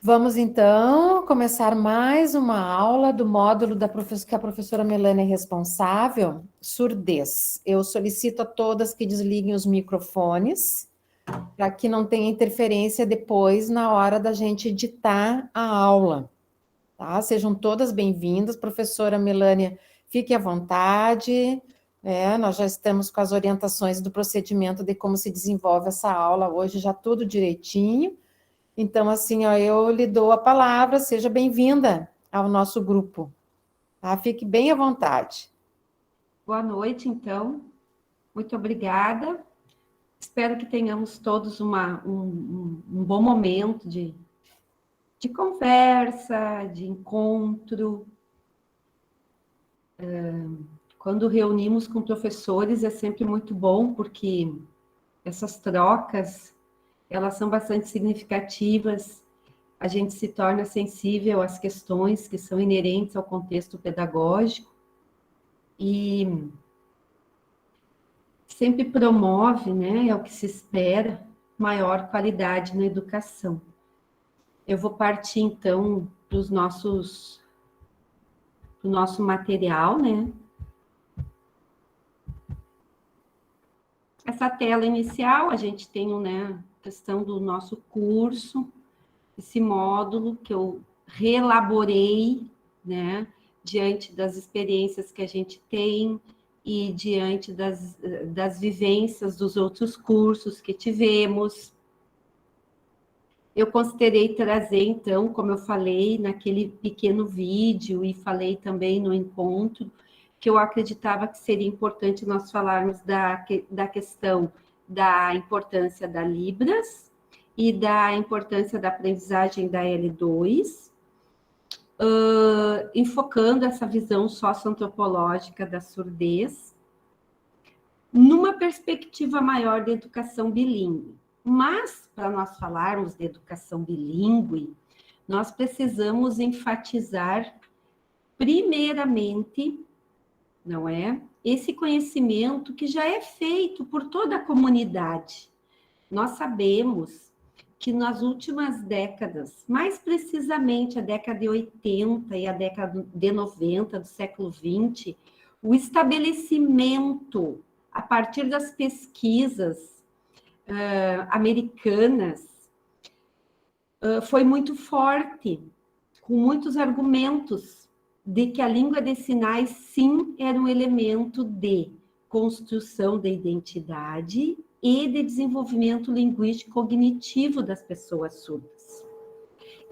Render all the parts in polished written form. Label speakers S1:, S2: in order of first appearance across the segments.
S1: Vamos então começar mais uma aula do módulo que a professora Melânia é responsável, surdez. Eu solicito a todas que desliguem os microfones, para que não tenha interferência depois na hora da gente editar a aula. Tá? Sejam todas bem-vindas, professora Melânia, fique à vontade. Nós já estamos com as orientações do procedimento de como se desenvolve essa aula hoje, já tudo direitinho. Então, assim, ó, eu lhe dou a palavra, seja bem-vinda ao nosso grupo, tá? Fique bem à vontade.
S2: Boa noite, então. Muito obrigada. Espero que tenhamos todos um bom momento de conversa, de encontro. Quando reunimos com professores é sempre muito bom, porque essas trocas, elas são bastante significativas. A gente se torna sensível às questões que são inerentes ao contexto pedagógico e sempre promove, né, é o que se espera, maior qualidade na educação. Eu vou partir, então, para o nosso material, né? Essa tela inicial, a gente tem, né, a questão do nosso curso, esse módulo que eu reelaborei, né, diante das experiências que a gente tem e diante das vivências dos outros cursos que tivemos. Eu considerei trazer, então, como eu falei naquele pequeno vídeo e falei também no encontro, que eu acreditava que seria importante nós falarmos da questão da importância da Libras e da importância da aprendizagem da L2, enfocando essa visão socioantropológica da surdez, numa perspectiva maior de educação bilíngue. Mas, para nós falarmos de educação bilíngue, nós precisamos enfatizar, primeiramente, não é? Esse conhecimento que já é feito por toda a comunidade. Nós sabemos que nas últimas décadas, mais precisamente a década de 80 e a década de 90 do século 20, o estabelecimento, a partir das pesquisas americanas, foi muito forte, com muitos argumentos de que a língua de sinais, sim, era um elemento de construção da identidade e de desenvolvimento linguístico cognitivo das pessoas surdas.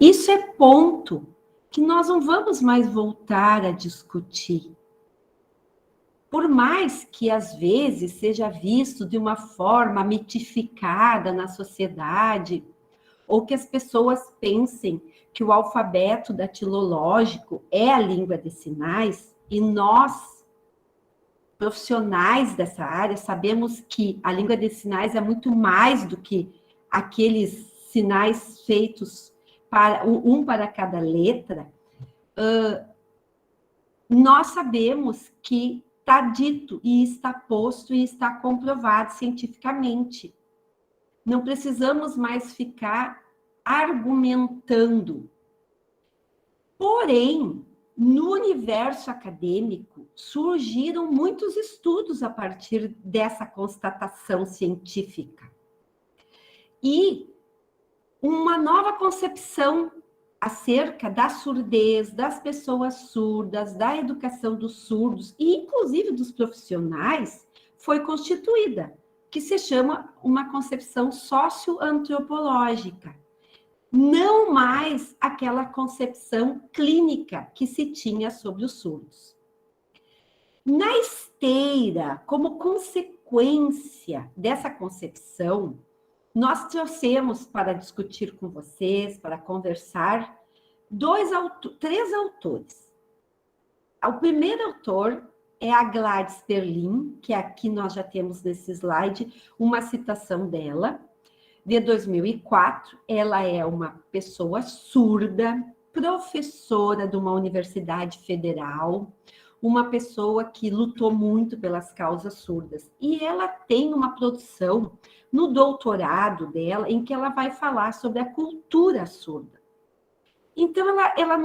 S2: Isso é ponto que nós não vamos mais voltar a discutir. Por mais que, às vezes, seja visto de uma forma mitificada na sociedade, ou que as pessoas pensem que o alfabeto datilológico é a língua de sinais, e nós, profissionais dessa área, sabemos que a língua de sinais é muito mais do que aqueles sinais feitos para cada letra. Nós sabemos que está dito e está posto e está comprovado cientificamente. Não precisamos mais ficar argumentando. Porém, no universo acadêmico, surgiram muitos estudos a partir dessa constatação científica. E uma nova concepção acerca da surdez, das pessoas surdas, da educação dos surdos e, inclusive, dos profissionais, foi constituída, que se chama uma concepção socioantropológica. Não mais aquela concepção clínica que se tinha sobre os surdos. Na esteira, como consequência dessa concepção, nós trouxemos para discutir com vocês, para conversar, três autores. O primeiro autor é a Gladys Perlin, que aqui nós já temos nesse slide uma citação dela, de 2004. Ela é uma pessoa surda, professora de uma universidade federal, uma pessoa que lutou muito pelas causas surdas. E ela tem uma produção no doutorado dela, em que ela vai falar sobre a cultura surda. Então, ela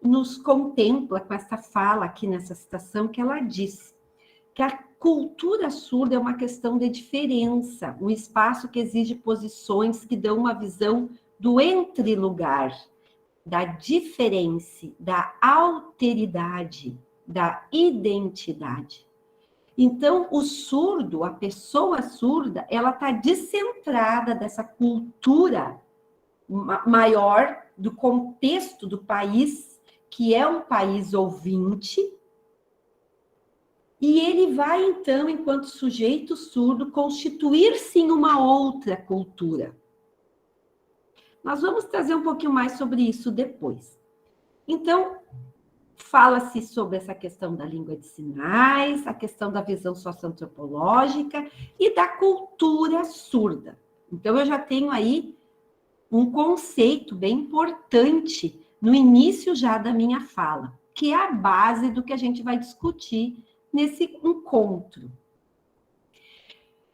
S2: nos contempla com essa fala aqui nessa citação que ela diz que a cultura surda é uma questão de diferença, um espaço que exige posições que dão uma visão do entre-lugar, da diferença, da alteridade, da identidade. Então, o surdo, a pessoa surda, ela está descentrada dessa cultura maior, do contexto do país, que é um país ouvinte, e ele vai, então, enquanto sujeito surdo, constituir-se em uma outra cultura. Nós vamos trazer um pouquinho mais sobre isso depois. Então, fala-se sobre essa questão da língua de sinais, a questão da visão socioantropológica e da cultura surda. Então, eu já tenho aí um conceito bem importante no início já da minha fala, que é a base do que a gente vai discutir nesse encontro.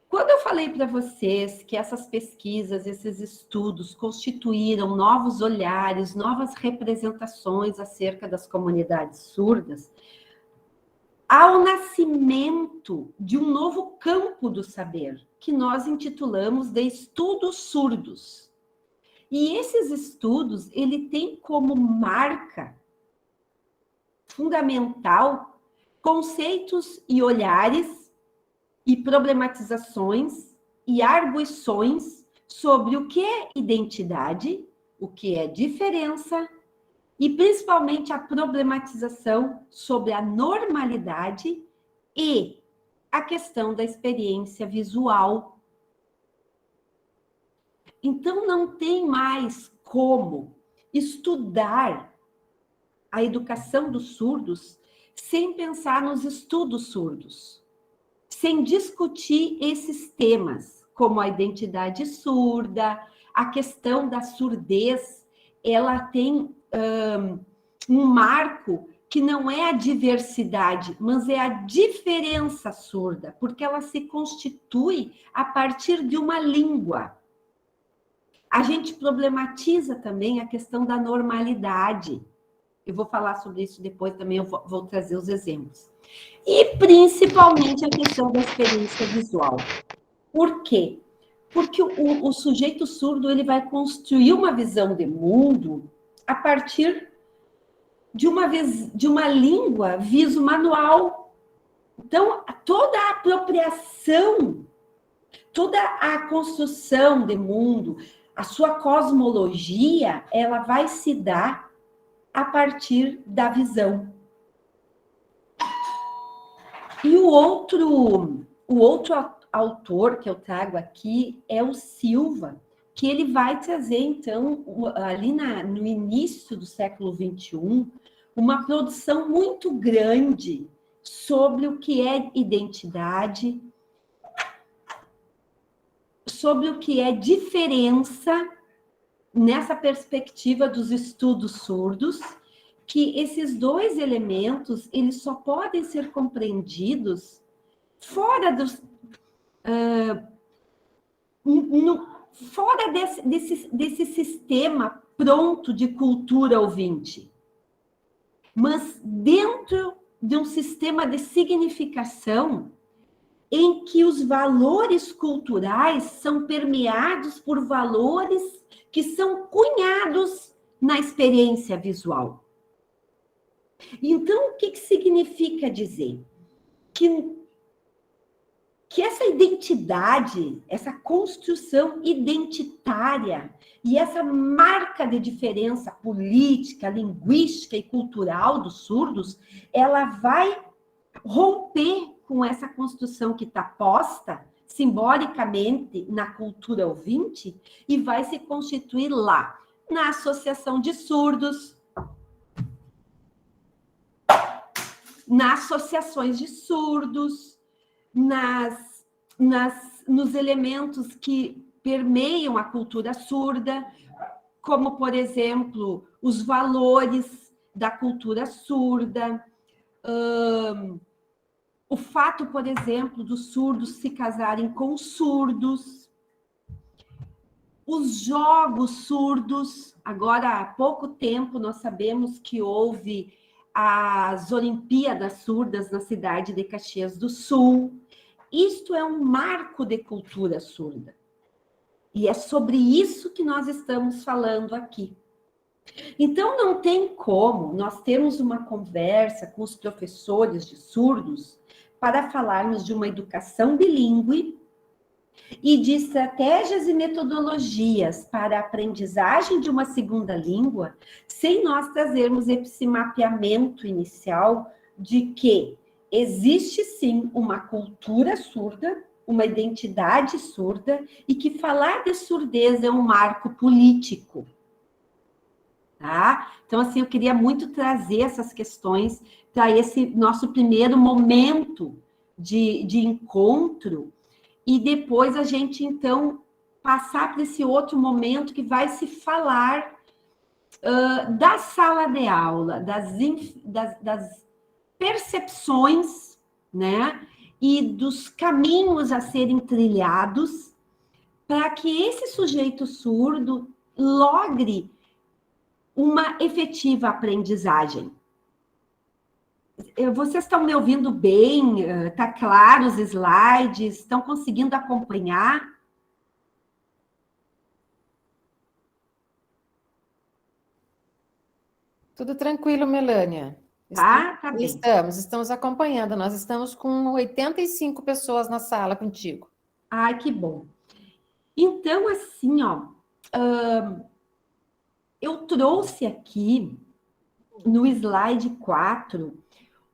S2: Quando eu falei para vocês que essas pesquisas, esses estudos constituíram novos olhares, novas representações acerca das comunidades surdas, há o nascimento de um novo campo do saber, que nós intitulamos de estudos surdos. E esses estudos, ele tem como marca fundamental conceitos e olhares e problematizações e arguições sobre o que é identidade, o que é diferença, e principalmente a problematização sobre a normalidade e a questão da experiência visual. Então, não tem mais como estudar a educação dos surdos sem pensar nos estudos surdos, sem discutir esses temas, como a identidade surda, a questão da surdez, ela tem um marco que não é a diversidade, mas é a diferença surda, porque ela se constitui a partir de uma língua. A gente problematiza também a questão da normalidade. Eu vou falar sobre isso depois também, eu vou trazer os exemplos. E principalmente a questão da experiência visual. Por quê? Porque o sujeito surdo ele vai construir uma visão de mundo a partir de uma língua viso-manual. Então, toda a apropriação, toda a construção de mundo, a sua cosmologia, ela vai se dar a partir da visão. E o outro autor que eu trago aqui é o Silva, que ele vai trazer, então, ali no início do século XXI, uma produção muito grande sobre o que é identidade, sobre o que é diferença nessa perspectiva dos estudos surdos, que esses dois elementos, eles só podem ser compreendidos fora fora desse sistema pronto de cultura ouvinte, mas dentro de um sistema de significação em que os valores culturais são permeados por valores que são cunhados na experiência visual. Então, o que significa dizer? Que essa identidade, essa construção identitária e essa marca de diferença política, linguística e cultural dos surdos, ela vai romper com essa construção que está posta simbolicamente na cultura ouvinte e vai se constituir lá, na associação de surdos, nas associações de surdos, nos elementos que permeiam a cultura surda, como, por exemplo, os valores da cultura surda, o fato, por exemplo, dos surdos se casarem com surdos. Os jogos surdos, agora há pouco tempo nós sabemos que houve as Olimpíadas Surdas na cidade de Caxias do Sul. Isto é um marco de cultura surda. E é sobre isso que nós estamos falando aqui. Então, não tem como nós termos uma conversa com os professores de surdos para falarmos de uma educação bilíngue e de estratégias e metodologias para a aprendizagem de uma segunda língua, sem nós trazermos esse mapeamento inicial de que existe sim uma cultura surda, uma identidade surda, e que falar de surdez é um marco político. Tá? Então, assim, eu queria muito trazer essas questões para esse nosso primeiro momento de encontro, e depois a gente, então, passar para esse outro momento que vai se falar da sala de aula, das percepções, né? E dos caminhos a serem trilhados para que esse sujeito surdo logre uma efetiva aprendizagem. Vocês estão me ouvindo bem? Está claro os slides? Estão conseguindo acompanhar?
S1: Tudo tranquilo, Melânia.
S2: Tá bem.
S1: Estamos acompanhando. Nós estamos com 85 pessoas na sala contigo.
S2: Ai, que bom. Então, assim, ó, eu trouxe aqui no slide 4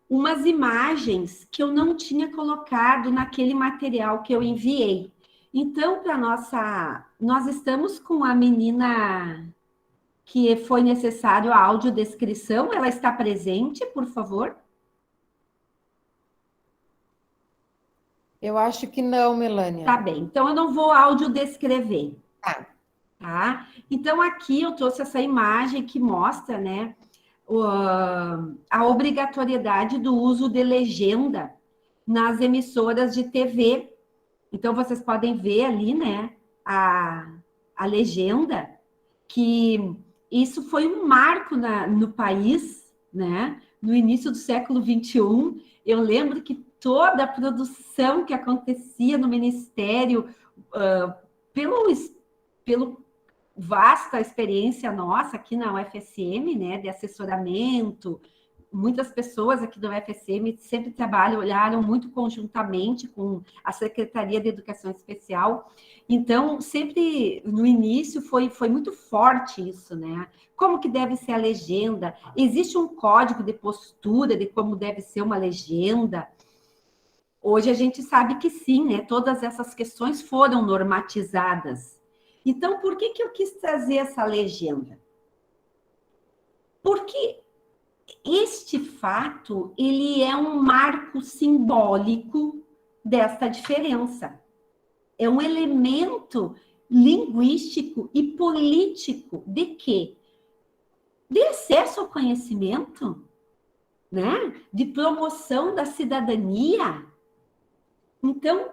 S2: umas imagens que eu não tinha colocado naquele material que eu enviei. Então, nós estamos com a menina que foi necessário a audiodescrição, ela está presente, por favor?
S1: Eu acho que não, Melânia.
S2: Tá bem, então eu não vou audiodescrever.
S1: Tá.
S2: Então, aqui eu trouxe essa imagem que mostra, né, a obrigatoriedade do uso de legenda nas emissoras de TV. Então, vocês podem ver ali, né, a legenda, que isso foi um marco no país, né, no início do século XXI. Eu lembro que toda a produção que acontecia no Ministério, pelo vasta experiência nossa aqui na UFSM, né, de assessoramento, muitas pessoas aqui da UFSM sempre olharam muito conjuntamente com a Secretaria de Educação Especial. Então, sempre no início foi muito forte isso, né? Como que deve ser a legenda? Existe um código de postura de como deve ser uma legenda? Hoje a gente sabe que sim, né? Todas essas questões foram normatizadas. Então, por que eu quis trazer essa legenda? Porque este fato, ele é um marco simbólico desta diferença. É um elemento linguístico e político de quê? De acesso ao conhecimento, né? De promoção da cidadania. Então,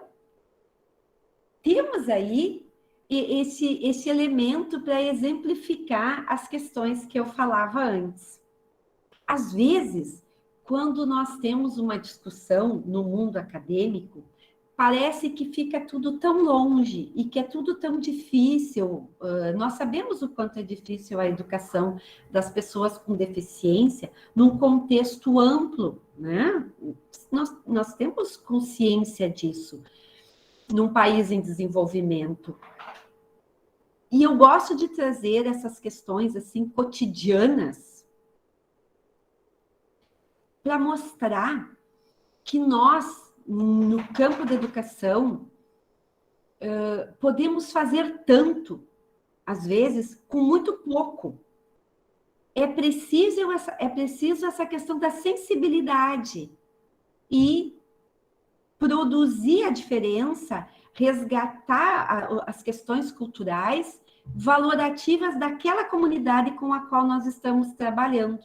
S2: temos aí esse elemento para exemplificar as questões que eu falava antes. Às vezes, quando nós temos uma discussão no mundo acadêmico, parece que fica tudo tão longe e que é tudo tão difícil. Nós sabemos o quanto é difícil a educação das pessoas com deficiência num contexto amplo, né? Nós temos consciência disso num país em desenvolvimento. E eu gosto de trazer essas questões assim cotidianas para mostrar que nós, no campo da educação, podemos fazer tanto, às vezes, com muito pouco. É preciso essa questão da sensibilidade e produzir a diferença, resgatar as questões culturais valorativas daquela comunidade com a qual nós estamos trabalhando.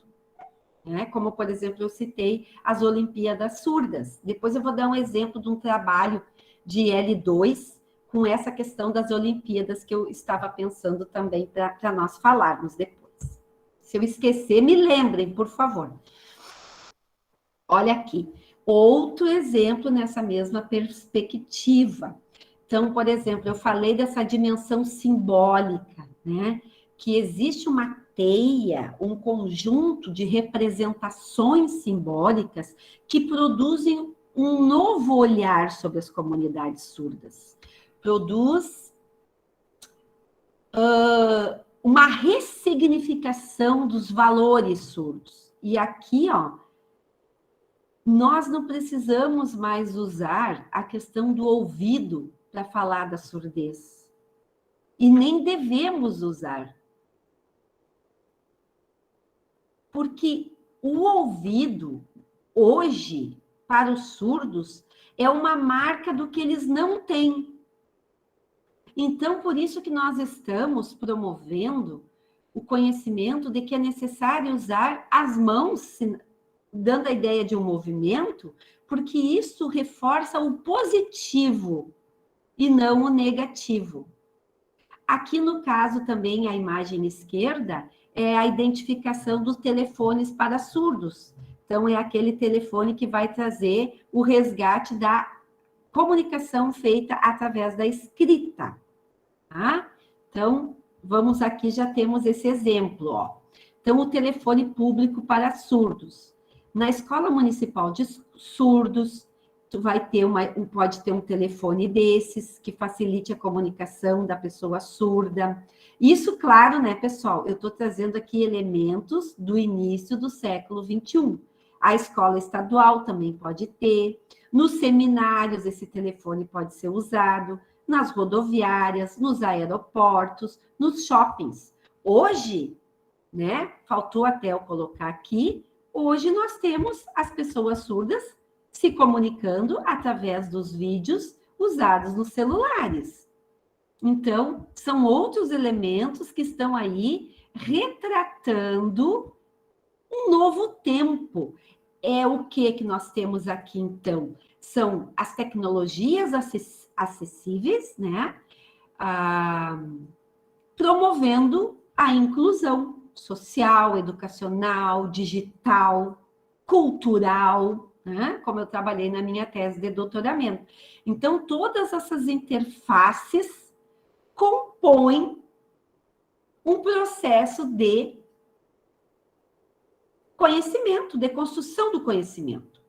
S2: Né? Como, por exemplo, eu citei as Olimpíadas Surdas. Depois eu vou dar um exemplo de um trabalho de L2 com essa questão das Olimpíadas que eu estava pensando também para nós falarmos depois. Se eu esquecer, me lembrem, por favor. Olha aqui, outro exemplo nessa mesma perspectiva. Então, por exemplo, eu falei dessa dimensão simbólica, né? Que existe uma teia, um conjunto de representações simbólicas que produzem um novo olhar sobre as comunidades surdas. Produz uma ressignificação dos valores surdos. E aqui, ó, nós não precisamos mais usar a questão do ouvido para falar da surdez. E nem devemos usar. Porque o ouvido, hoje, para os surdos, é uma marca do que eles não têm. Então, por isso que nós estamos promovendo o conhecimento de que é necessário usar as mãos, dando a ideia de um movimento, porque isso reforça o positivo e não o negativo. Aqui, no caso, também, a imagem esquerda é a identificação dos telefones para surdos. Então, é aquele telefone que vai trazer o resgate da comunicação feita através da escrita. Tá? Então, vamos aqui, já temos esse exemplo. Ó. Então, o telefone público para surdos. Na Escola Municipal de Surdos, pode ter um telefone desses, que facilite a comunicação da pessoa surda. Isso, claro, né, pessoal? Eu estou trazendo aqui elementos do início do século XXI. A escola estadual também pode ter. Nos seminários, esse telefone pode ser usado. Nas rodoviárias, nos aeroportos, nos shoppings. Hoje, né, faltou até eu colocar aqui, hoje nós temos as pessoas surdas se comunicando através dos vídeos usados nos celulares. Então, são outros elementos que estão aí retratando um novo tempo. É o que nós temos aqui, então? São as tecnologias acessíveis, né? Promovendo a inclusão social, educacional, digital, cultural, né? Como eu trabalhei na minha tese de doutoramento. Então, todas essas interfaces compõem um processo de conhecimento, de construção do conhecimento.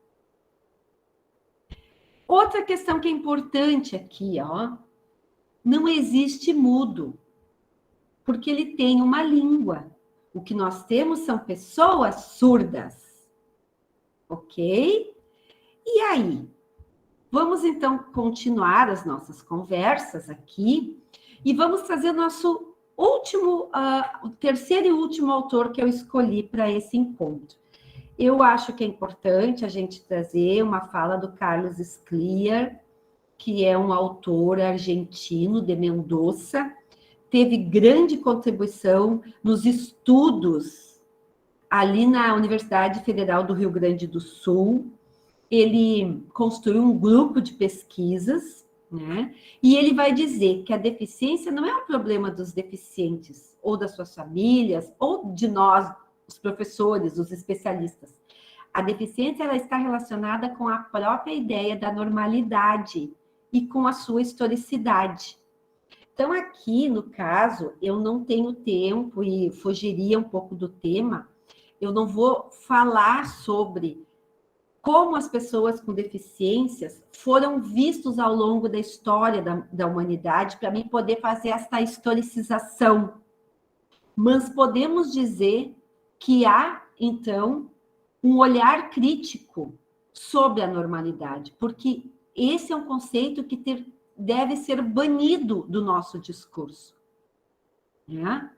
S2: Outra questão que é importante aqui, ó, não existe mudo, porque ele tem uma língua. O que nós temos são pessoas surdas, ok? E aí, vamos então continuar as nossas conversas aqui e vamos trazer nosso último, o terceiro e último autor que eu escolhi para esse encontro. Eu acho que é importante a gente trazer uma fala do Carlos Scliar, que é um autor argentino de Mendoza, teve grande contribuição nos estudos ali na Universidade Federal do Rio Grande do Sul. Ele construiu um grupo de pesquisas, né? E ele vai dizer que a deficiência não é um problema dos deficientes, ou das suas famílias, ou de nós, os professores, os especialistas. A deficiência ela está relacionada com a própria ideia da normalidade e com a sua historicidade. Então, aqui, no caso, eu não tenho tempo e fugiria um pouco do tema. Eu não vou falar sobre como as pessoas com deficiências foram vistos ao longo da história da humanidade, para mim poder fazer essa historicização. Mas podemos dizer que há, então, um olhar crítico sobre a normalidade, porque esse é um conceito que deve ser banido do nosso discurso. Né?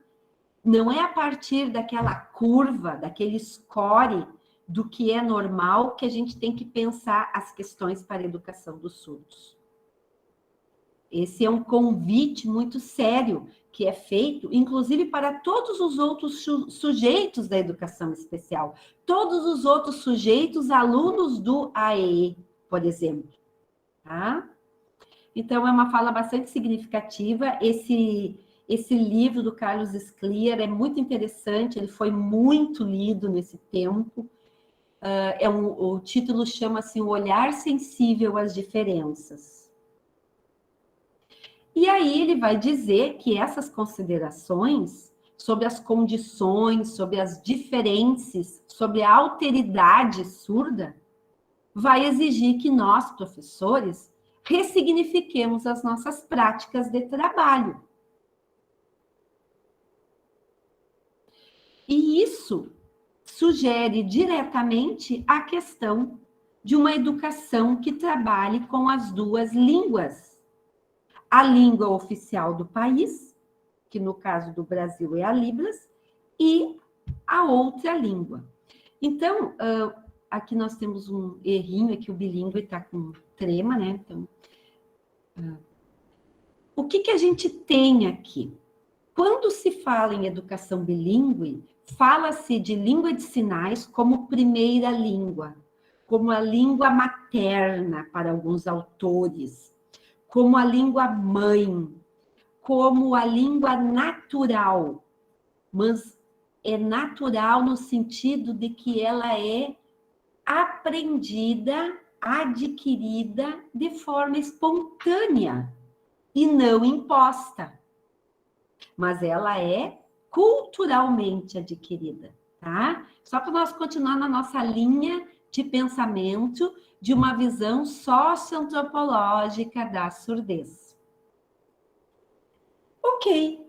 S2: Não é a partir daquela curva, daquele score do que é normal que a gente tem que pensar as questões para a educação dos surdos. Esse é um convite muito sério que é feito, inclusive para todos os outros sujeitos da educação especial, todos os outros sujeitos, alunos do AEE, por exemplo. Tá? Então, é uma fala bastante significativa. Esse livro do Carlos Scliar é muito interessante, ele foi muito lido nesse tempo. O título chama-se O Olhar Sensível às Diferenças. E aí ele vai dizer que essas considerações sobre as condições, sobre as diferenças, sobre a alteridade surda, vai exigir que nós, professores, ressignifiquemos as nossas práticas de trabalho. E isso sugere diretamente a questão de uma educação que trabalhe com as duas línguas. A língua oficial do país, que no caso do Brasil é a Libras, e a outra língua. Então, aqui nós temos um errinho, aqui o bilíngue está com trema, né? Então, o que a gente tem aqui? Quando se fala em educação bilíngue, fala-se de língua de sinais como primeira língua, como a língua materna para alguns autores, como a língua mãe, como a língua natural, mas é natural no sentido de que ela é aprendida, adquirida de forma espontânea e não imposta. Mas ela é culturalmente adquirida, tá? Só para nós continuar na nossa linha de pensamento de uma visão socioantropológica da surdez. Ok.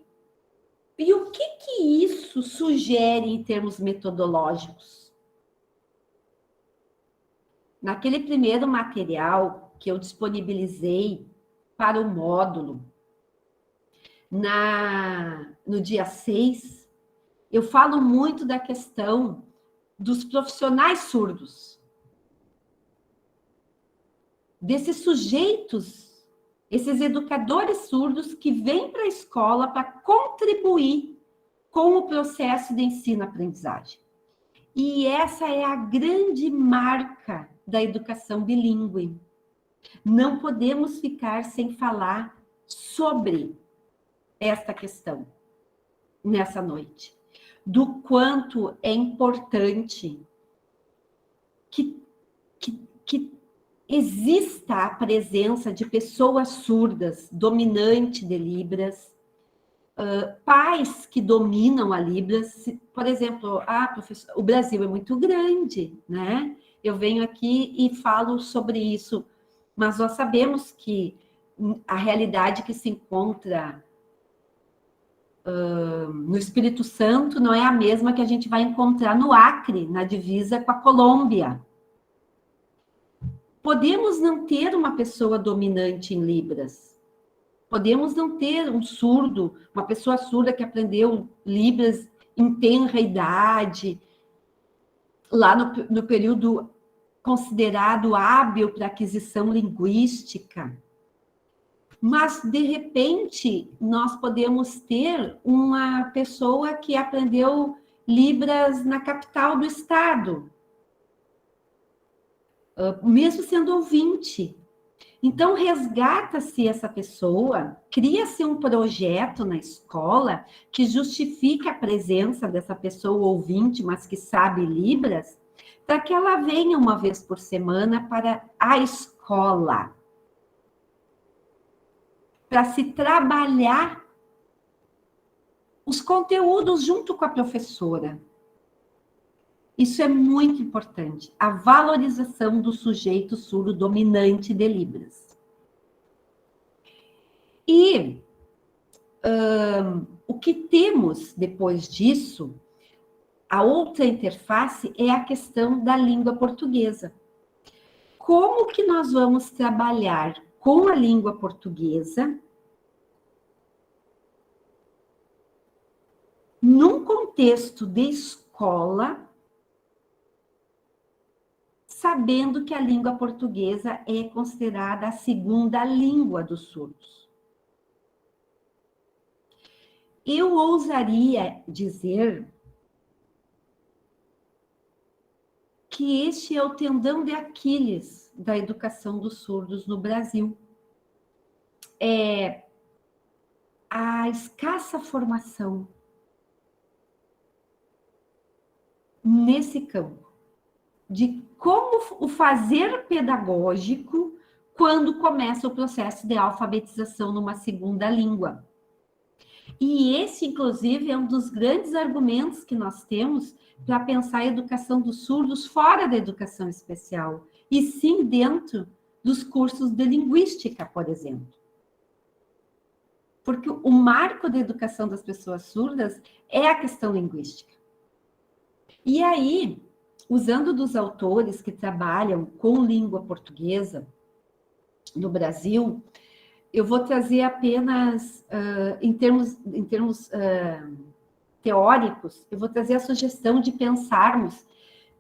S2: E o que isso sugere em termos metodológicos? Naquele primeiro material que eu disponibilizei para o módulo, no dia 6, eu falo muito da questão dos profissionais surdos, desses sujeitos, esses educadores surdos que vêm para a escola para contribuir com o processo de ensino-aprendizagem. E essa é a grande marca da educação bilíngue. Não podemos ficar sem falar sobre esta questão nessa noite, do quanto é importante que exista a presença de pessoas surdas, dominantes de Libras, pais que dominam a Libras. Por exemplo, professor, o Brasil é muito grande, né? Eu venho aqui e falo sobre isso, mas nós sabemos que a realidade que se encontra no Espírito Santo não é a mesma que a gente vai encontrar no Acre, na divisa com a Colômbia. Podemos não ter uma pessoa dominante em Libras. Podemos não ter um surdo, uma pessoa surda que aprendeu Libras em tenra idade, lá no período considerado hábil para aquisição linguística. Mas, de repente, nós podemos ter uma pessoa que aprendeu Libras na capital do estado, mesmo sendo ouvinte. Então, resgata-se essa pessoa, cria-se um projeto na escola que justifique a presença dessa pessoa ouvinte, mas que sabe Libras, para que ela venha uma vez por semana para a escola, para se trabalhar os conteúdos junto com a professora. Isso é muito importante, a valorização do sujeito surdo dominante de Libras. E o que temos depois disso, a outra interface é a questão da língua portuguesa. Como que nós vamos trabalhar com a língua portuguesa num contexto de escola, sabendo que a língua portuguesa é considerada a segunda língua dos surdos? Eu ousaria dizer que este é o tendão de Aquiles da educação dos surdos no Brasil. a escassa formação nesse campo, de como o fazer pedagógico quando começa o processo de alfabetização numa segunda língua. E esse, inclusive, é um dos grandes argumentos que nós temos para pensar a educação dos surdos fora da educação especial, e sim dentro dos cursos de linguística, por exemplo. Porque o marco da educação das pessoas surdas é a questão linguística. E aí, usando dos autores que trabalham com língua portuguesa no Brasil, eu vou trazer apenas, em termos teóricos, eu vou trazer a sugestão de pensarmos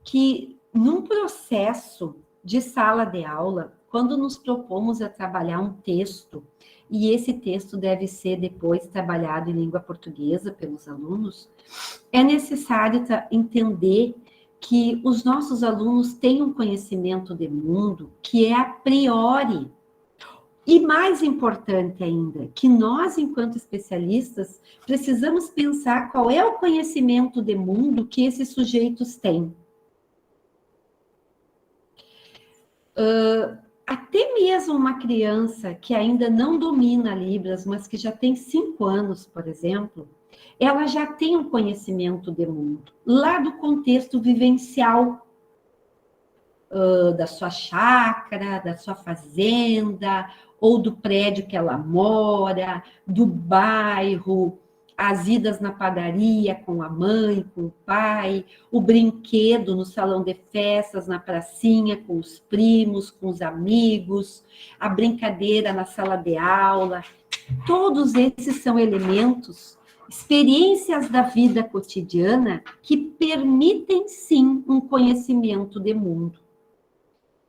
S2: que num processo de sala de aula, quando nos propomos a trabalhar um texto, e esse texto deve ser depois trabalhado em língua portuguesa pelos alunos, é necessário entender que os nossos alunos têm um conhecimento de mundo que é a priori. E mais importante ainda, que nós, enquanto especialistas, precisamos pensar qual é o conhecimento de mundo que esses sujeitos têm. Até mesmo uma criança que ainda não domina Libras, mas que já tem 5 anos, por exemplo, ela já tem um conhecimento de mundo, lá do contexto vivencial, da sua chácara, da sua fazenda, ou do prédio que ela mora, do bairro, as idas na padaria com a mãe, com o pai, o brinquedo no salão de festas, na pracinha, com os primos, com os amigos, a brincadeira na sala de aula. Todos esses são elementos, experiências da vida cotidiana que permitem, sim, um conhecimento de mundo.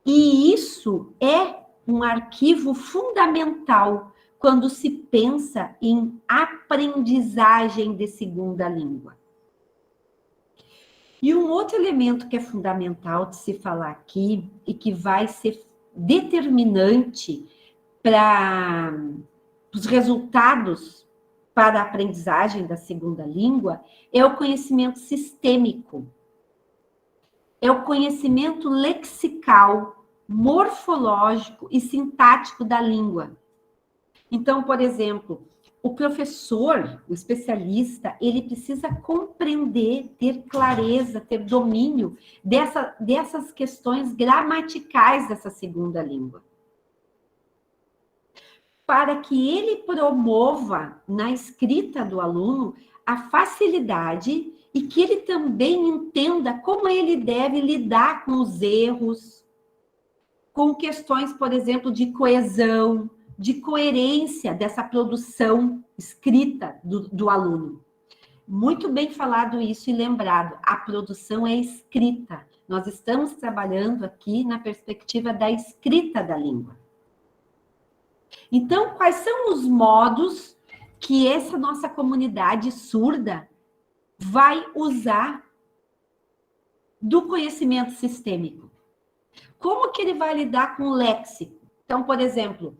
S2: E isso é um arquivo fundamental quando se pensa em aprendizagem de segunda língua. E um outro elemento que é fundamental de se falar aqui e que vai ser determinante para os resultados para a aprendizagem da segunda língua é o conhecimento sistêmico. É o conhecimento lexical, morfológico e sintático da língua. Então, por exemplo, o professor, o especialista, ele precisa compreender, ter clareza, ter domínio dessas questões gramaticais dessa segunda língua. Para que ele promova na escrita do aluno a facilidade e que ele também entenda como ele deve lidar com os erros, com questões, por exemplo, de coesão, de coerência dessa produção escrita do aluno. Muito bem falado isso e lembrado, a produção é escrita. Nós estamos trabalhando aqui na perspectiva da escrita da língua. Então, quais são os modos que essa nossa comunidade surda vai usar do conhecimento sistêmico? Como que ele vai lidar com o léxico? Então, por exemplo,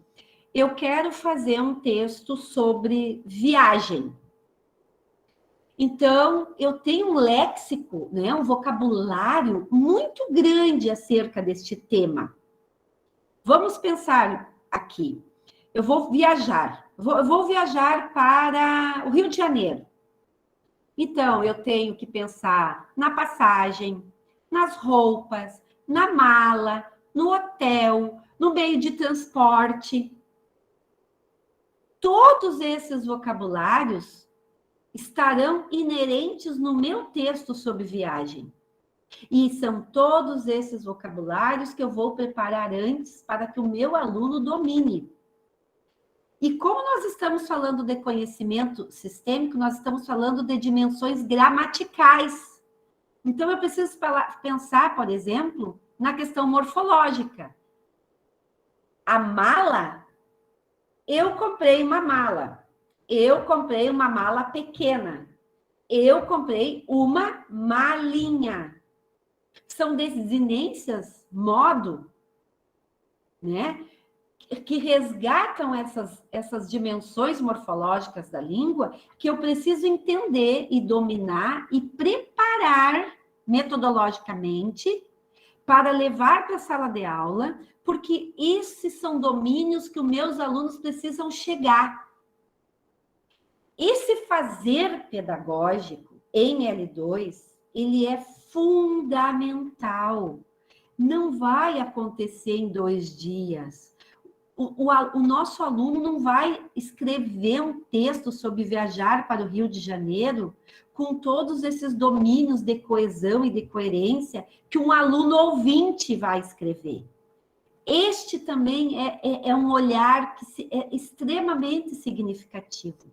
S2: eu quero fazer um texto sobre viagem. Então, eu tenho um léxico, né, um vocabulário muito grande acerca deste tema. Vamos pensar aqui. Eu vou viajar. Eu vou viajar para o Rio de Janeiro. Então, eu tenho que pensar na passagem, nas roupas, na mala, no hotel, no meio de transporte. Todos esses vocabulários estarão inerentes no meu texto sobre viagem. E são todos esses vocabulários que eu vou preparar antes para que o meu aluno domine. E como nós estamos falando de conhecimento sistêmico, nós estamos falando de dimensões gramaticais. Então, eu preciso pensar, por exemplo, na questão morfológica. A mala, eu comprei uma mala. Eu comprei uma mala pequena. Eu comprei uma malinha. São desinências, modo, né? que resgatam essas dimensões morfológicas da língua, que eu preciso entender e dominar e preparar metodologicamente para levar para a sala de aula, porque esses são domínios que os meus alunos precisam chegar. Esse fazer pedagógico em L2, ele é fundamental. Não vai acontecer em 2 dias. O nosso aluno não vai escrever um texto sobre viajar para o Rio de Janeiro com todos esses domínios de coesão e de coerência que um aluno ouvinte vai escrever. Este também é um olhar que é extremamente significativo.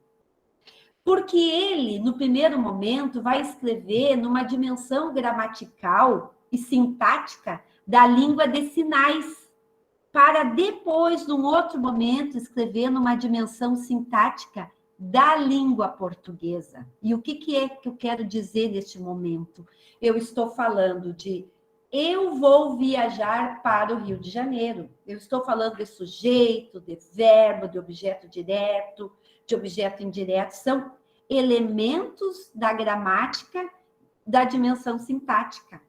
S2: Porque ele, no primeiro momento, vai escrever numa dimensão gramatical e sintática da língua de sinais, para depois, num outro momento, escrever numa dimensão sintática da língua portuguesa. E o que é que eu quero dizer neste momento? Eu estou falando de eu vou viajar para o Rio de Janeiro. Eu estou falando de sujeito, de verbo, de objeto direto, de objeto indireto. São elementos da gramática da dimensão sintática.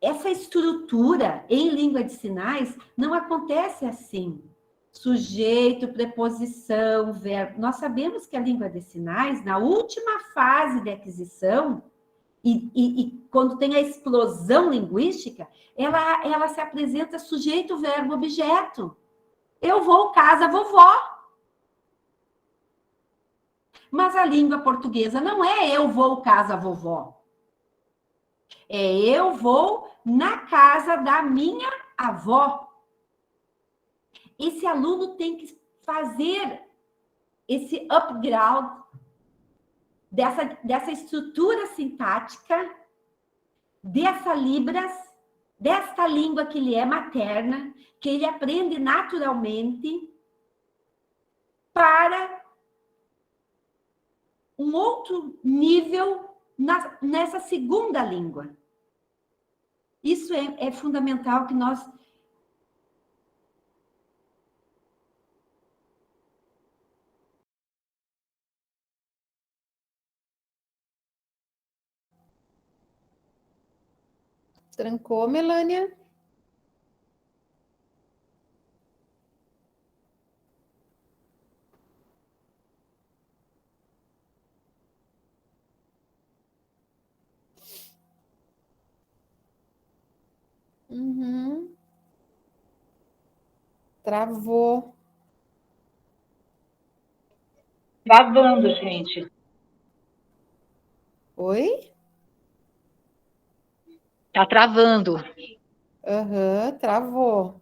S2: Essa estrutura em língua de sinais não acontece assim. Sujeito, preposição, verbo. Nós sabemos que a língua de sinais, na última fase de aquisição, e quando tem a explosão linguística, ela se apresenta sujeito, verbo, objeto. Eu vou, casa, vovó. Mas a língua portuguesa não é eu vou, casa, vovó. É eu vou na casa da minha avó. Esse aluno tem que fazer esse upgrade dessa estrutura sintática, dessa Libras, desta língua que lhe é materna, que ele aprende naturalmente, para um outro nível nessa segunda língua. Isso é fundamental que nós...
S1: Trancou, Melânia? Uhum. Travou.
S3: Travando, gente.
S1: Oi?
S3: Tá travando.
S1: Aham, travou.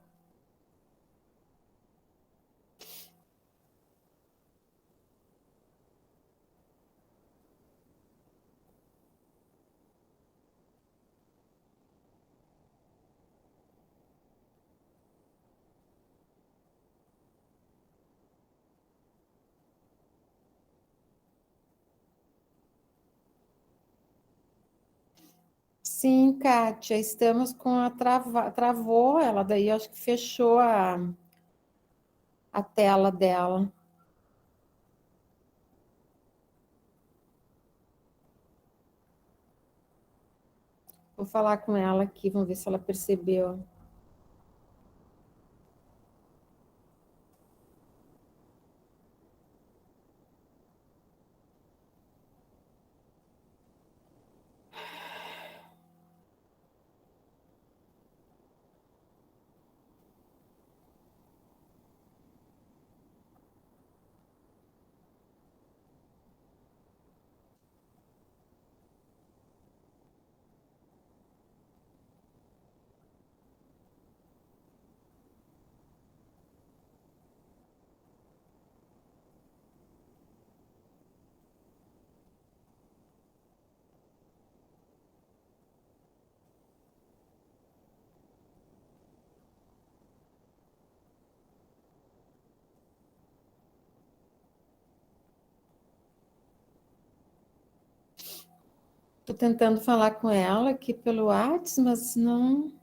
S1: Sim, Kátia, estamos com a travou, ela daí acho que fechou a tela dela. Vou falar com ela aqui, vamos ver se ela percebeu. Estou tentando falar com ela aqui pelo WhatsApp, mas não...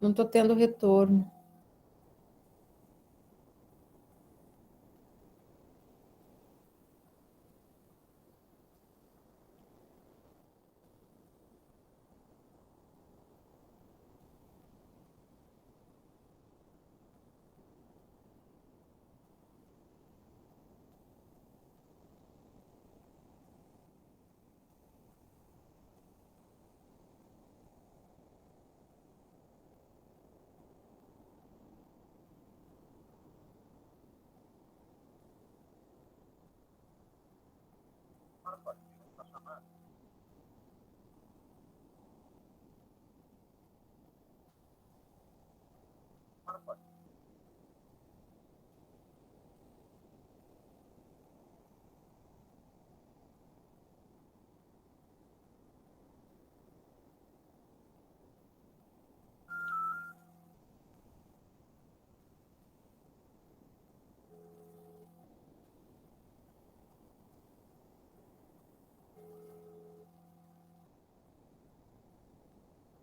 S1: Não estou tendo retorno.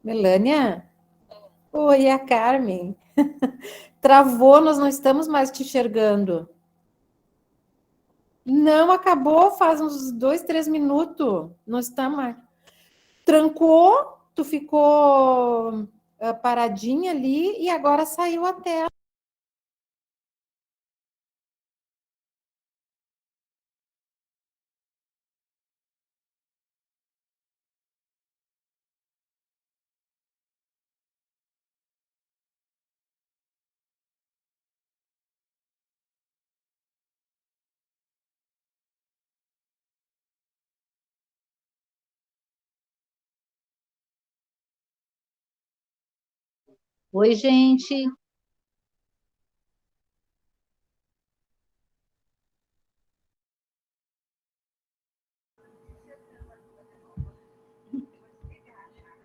S1: Melânia? Oi, é a Carmen. Travou, nós não estamos mais te enxergando. Não, acabou faz uns 2, 3 minutos. Não está mais. Trancou, tu ficou paradinha ali e agora saiu a tela.
S3: Oi, gente.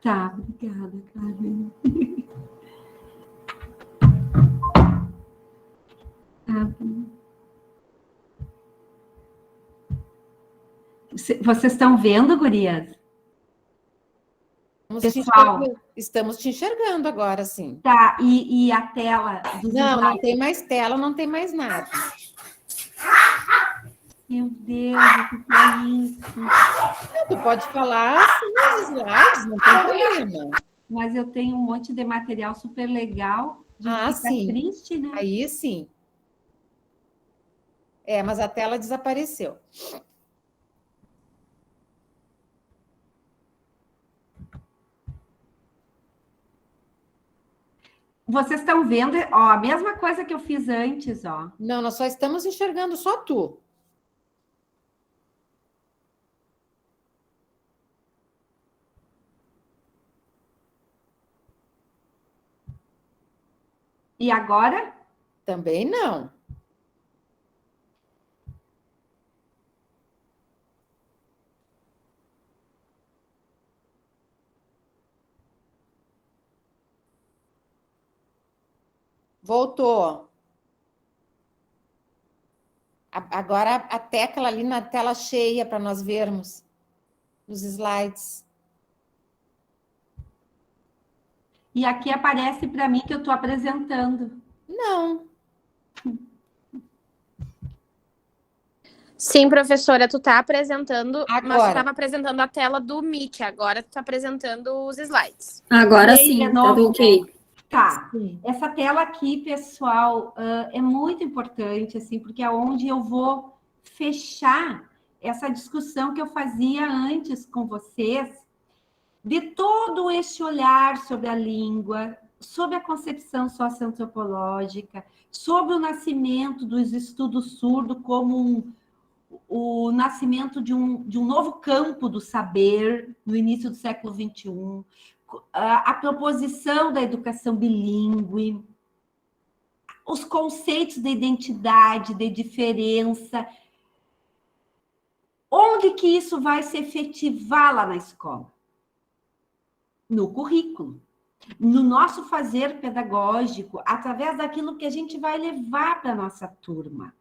S2: Tá, obrigada, Carmen. Vocês estão vendo, gurias? Pessoal,
S1: Estamos te enxergando agora, sim.
S2: tá, e a tela dos
S1: Não, não
S2: slides?
S1: tem mais tela, não tem mais nada.
S2: Meu Deus, o que é isso?
S1: Tu pode falar sem os slides, não tem problema.
S2: Mas eu tenho um monte de material super legal. A gente fica
S1: sim.
S2: triste, né?
S1: Aí sim. Mas a tela desapareceu.
S2: Vocês estão vendo, ó, a mesma coisa que eu fiz antes, ó.
S1: Não, nós só estamos enxergando só tu.
S2: E agora?
S1: Também não. Voltou. Agora a tecla ali na tela cheia para nós vermos os slides.
S2: E aqui aparece para mim que eu estou apresentando.
S1: Não.
S4: Sim, professora, tu tá apresentando,
S1: Agora.
S4: mas tu estava apresentando a tela do Meet, agora tu tá apresentando os slides.
S5: Agora sim, tá ok.
S2: Tá, essa tela aqui, pessoal, é muito importante, assim, porque é onde eu vou fechar essa discussão que eu fazia antes com vocês, de todo esse olhar sobre a língua, sobre a concepção socioantropológica, sobre o nascimento dos estudos surdo como o nascimento de um novo campo do saber no início do século XXI, a proposição da educação bilíngue, os conceitos de identidade, de diferença, onde que isso vai se efetivar lá na escola? No currículo, no nosso fazer pedagógico, através daquilo que a gente vai levar para a nossa turma.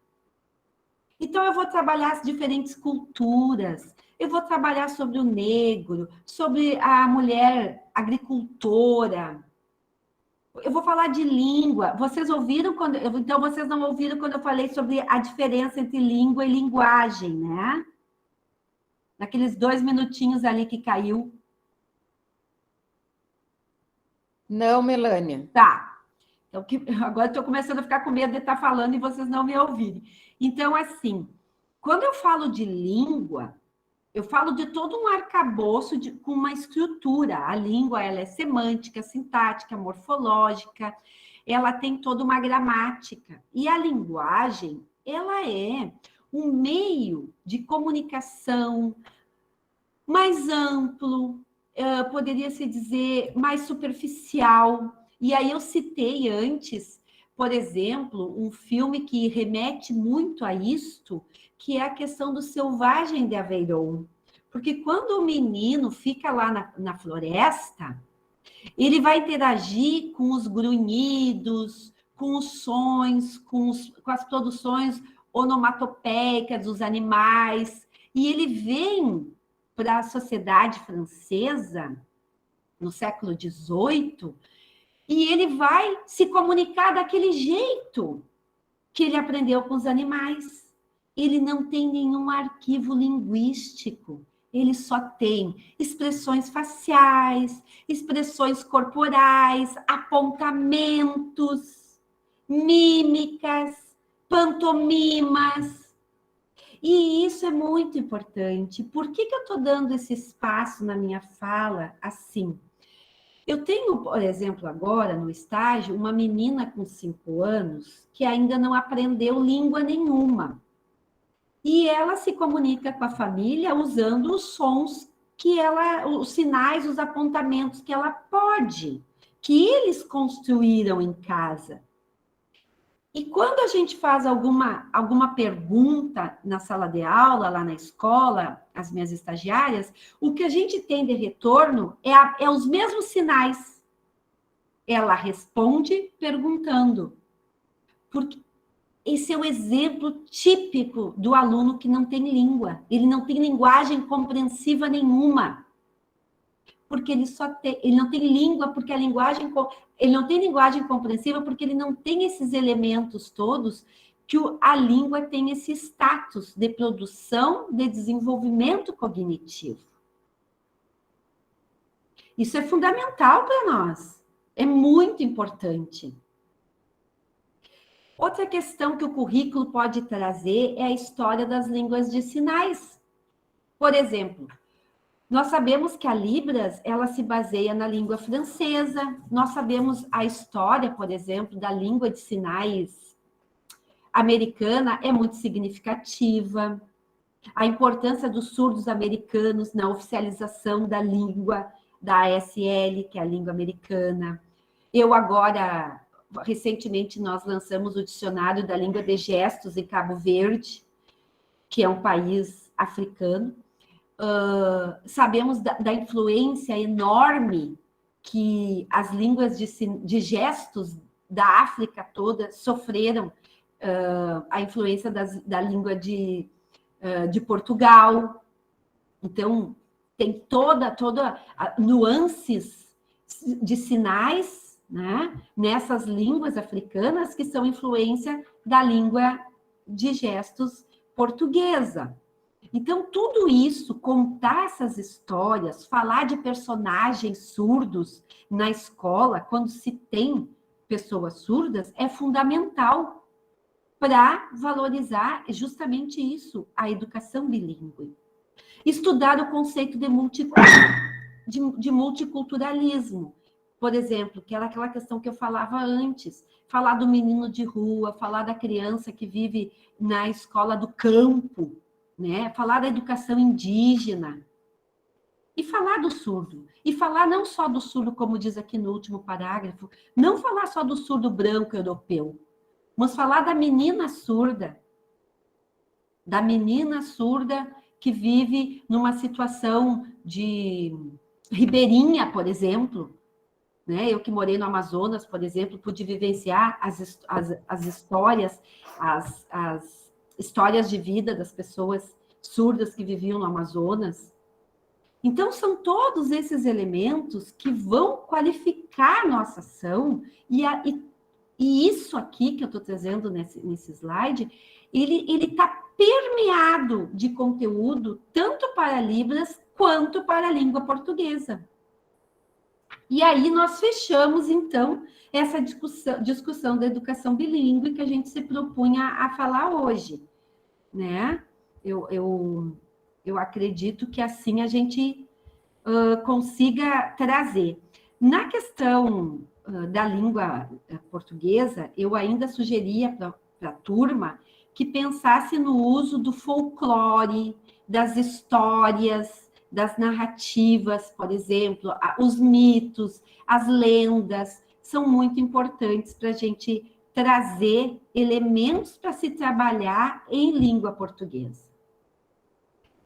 S2: Então, eu vou trabalhar as diferentes culturas, eu vou trabalhar sobre o negro, sobre a mulher agricultora, Eu vou falar de língua. Vocês ouviram quando... Então, vocês não ouviram quando eu falei sobre a diferença entre língua e linguagem, né? Naqueles 2 minutinhos ali que caiu.
S1: Não, Melânia.
S2: Tá. Então, agora estou começando a ficar com medo de estar falando e vocês não me ouvirem. Então, assim, quando eu falo de língua, eu falo de todo um arcabouço com uma estrutura. A língua, ela é semântica, sintática, morfológica, ela tem toda uma gramática. E a linguagem, ela é um meio de comunicação mais amplo, poderia-se dizer mais superficial. E aí eu citei antes, por exemplo, um filme que remete muito a isto, que é a questão do Selvagem de Aveyron. Porque quando o menino fica lá na floresta, ele vai interagir com os grunhidos, com os sons, com as produções onomatopeicas dos animais, e ele vem para a sociedade francesa, no século XVIII, e ele vai se comunicar daquele jeito que ele aprendeu com os animais. Ele não tem nenhum arquivo linguístico, ele só tem expressões faciais, expressões corporais, apontamentos, mímicas, pantomimas. E isso é muito importante. Por que eu estou dando esse espaço na minha fala assim? Eu tenho, por exemplo, agora no estágio, uma menina com 5 anos que ainda não aprendeu língua nenhuma. E ela se comunica com a família usando os sons que ela, os sinais, os apontamentos que ela pode, que eles construíram em casa. E quando a gente faz alguma pergunta na sala de aula, lá na escola, as minhas estagiárias, o que a gente tem de retorno é os mesmos sinais. Ela responde perguntando. Porque esse é o exemplo típico do aluno que não tem língua. Ele não tem linguagem compreensiva nenhuma. Porque ele não tem língua, porque ele não tem linguagem compreensiva, porque ele não tem esses elementos todos que a língua tem esse status de produção, de desenvolvimento cognitivo. Isso é fundamental para nós. É muito importante. Outra questão que o currículo pode trazer é a história das línguas de sinais. Por exemplo, nós sabemos que a Libras, ela se baseia na língua francesa. Nós sabemos a história, por exemplo, da língua de sinais americana é muito significativa. A importância dos surdos americanos na oficialização da língua da ASL, que é a língua americana. Recentemente, nós lançamos o dicionário da língua de gestos em Cabo Verde, que é um país africano. Sabemos da influência enorme que as línguas de gestos da África toda sofreram, a influência da língua de Portugal. Então, tem toda nuances de sinais, né, nessas línguas africanas que são influência da língua de gestos portuguesa. Então, tudo isso, contar essas histórias, falar de personagens surdos na escola, quando se tem pessoas surdas, é fundamental para valorizar justamente isso, a educação bilíngue. Estudar o conceito de multiculturalismo, por exemplo, que era aquela questão que eu falava antes, falar do menino de rua, falar da criança que vive na escola do campo, né? Falar da educação indígena e falar do surdo. E falar não só do surdo, como diz aqui no último parágrafo, não falar só do surdo branco europeu, mas falar da menina surda que vive numa situação de ribeirinha, por exemplo, né? Eu que morei no Amazonas, por exemplo, pude vivenciar as histórias, as histórias de vida das pessoas surdas que viviam no Amazonas. Então, são todos esses elementos que vão qualificar a nossa ação, e isso aqui que eu estou trazendo nesse slide, ele está permeado de conteúdo, tanto para Libras quanto para a língua portuguesa. E aí nós fechamos, então, essa discussão da educação bilíngue que a gente se propunha a falar hoje, né? Eu acredito que assim a gente consiga trazer. Na questão da língua portuguesa, eu ainda sugeria para a turma que pensasse no uso do folclore, das histórias, das narrativas, por exemplo, os mitos, as lendas, são muito importantes para a gente trazer elementos para se trabalhar em língua portuguesa.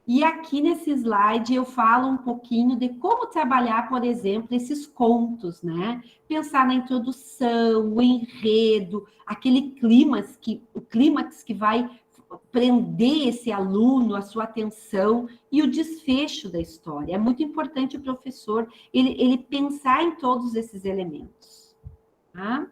S2: E aqui nesse slide eu falo um pouquinho de como trabalhar, por exemplo, esses contos, né? Pensar na introdução, o enredo, aquele clímax que vai prender esse aluno, a sua atenção, e o desfecho da história. É muito importante o professor ele pensar em todos esses elementos. Tá?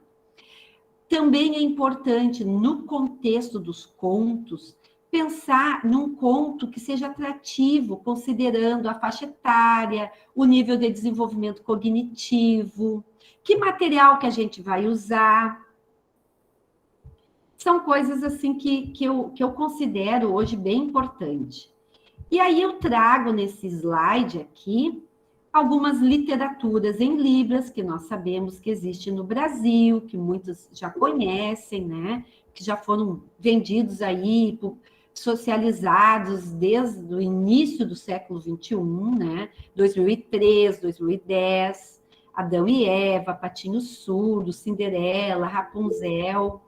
S2: Também é importante, no contexto dos contos, pensar num conto que seja atrativo, considerando a faixa etária, o nível de desenvolvimento cognitivo, que material que a gente vai usar. São coisas assim que eu considero hoje bem importante. E aí eu trago nesse slide aqui algumas literaturas em Libras, que nós sabemos que existe no Brasil, que muitos já conhecem, né? Que já foram vendidos aí, socializados desde o início do século XXI, né? 2003, 2010, Adão e Eva, Patinho Surdo, Cinderela, Rapunzel.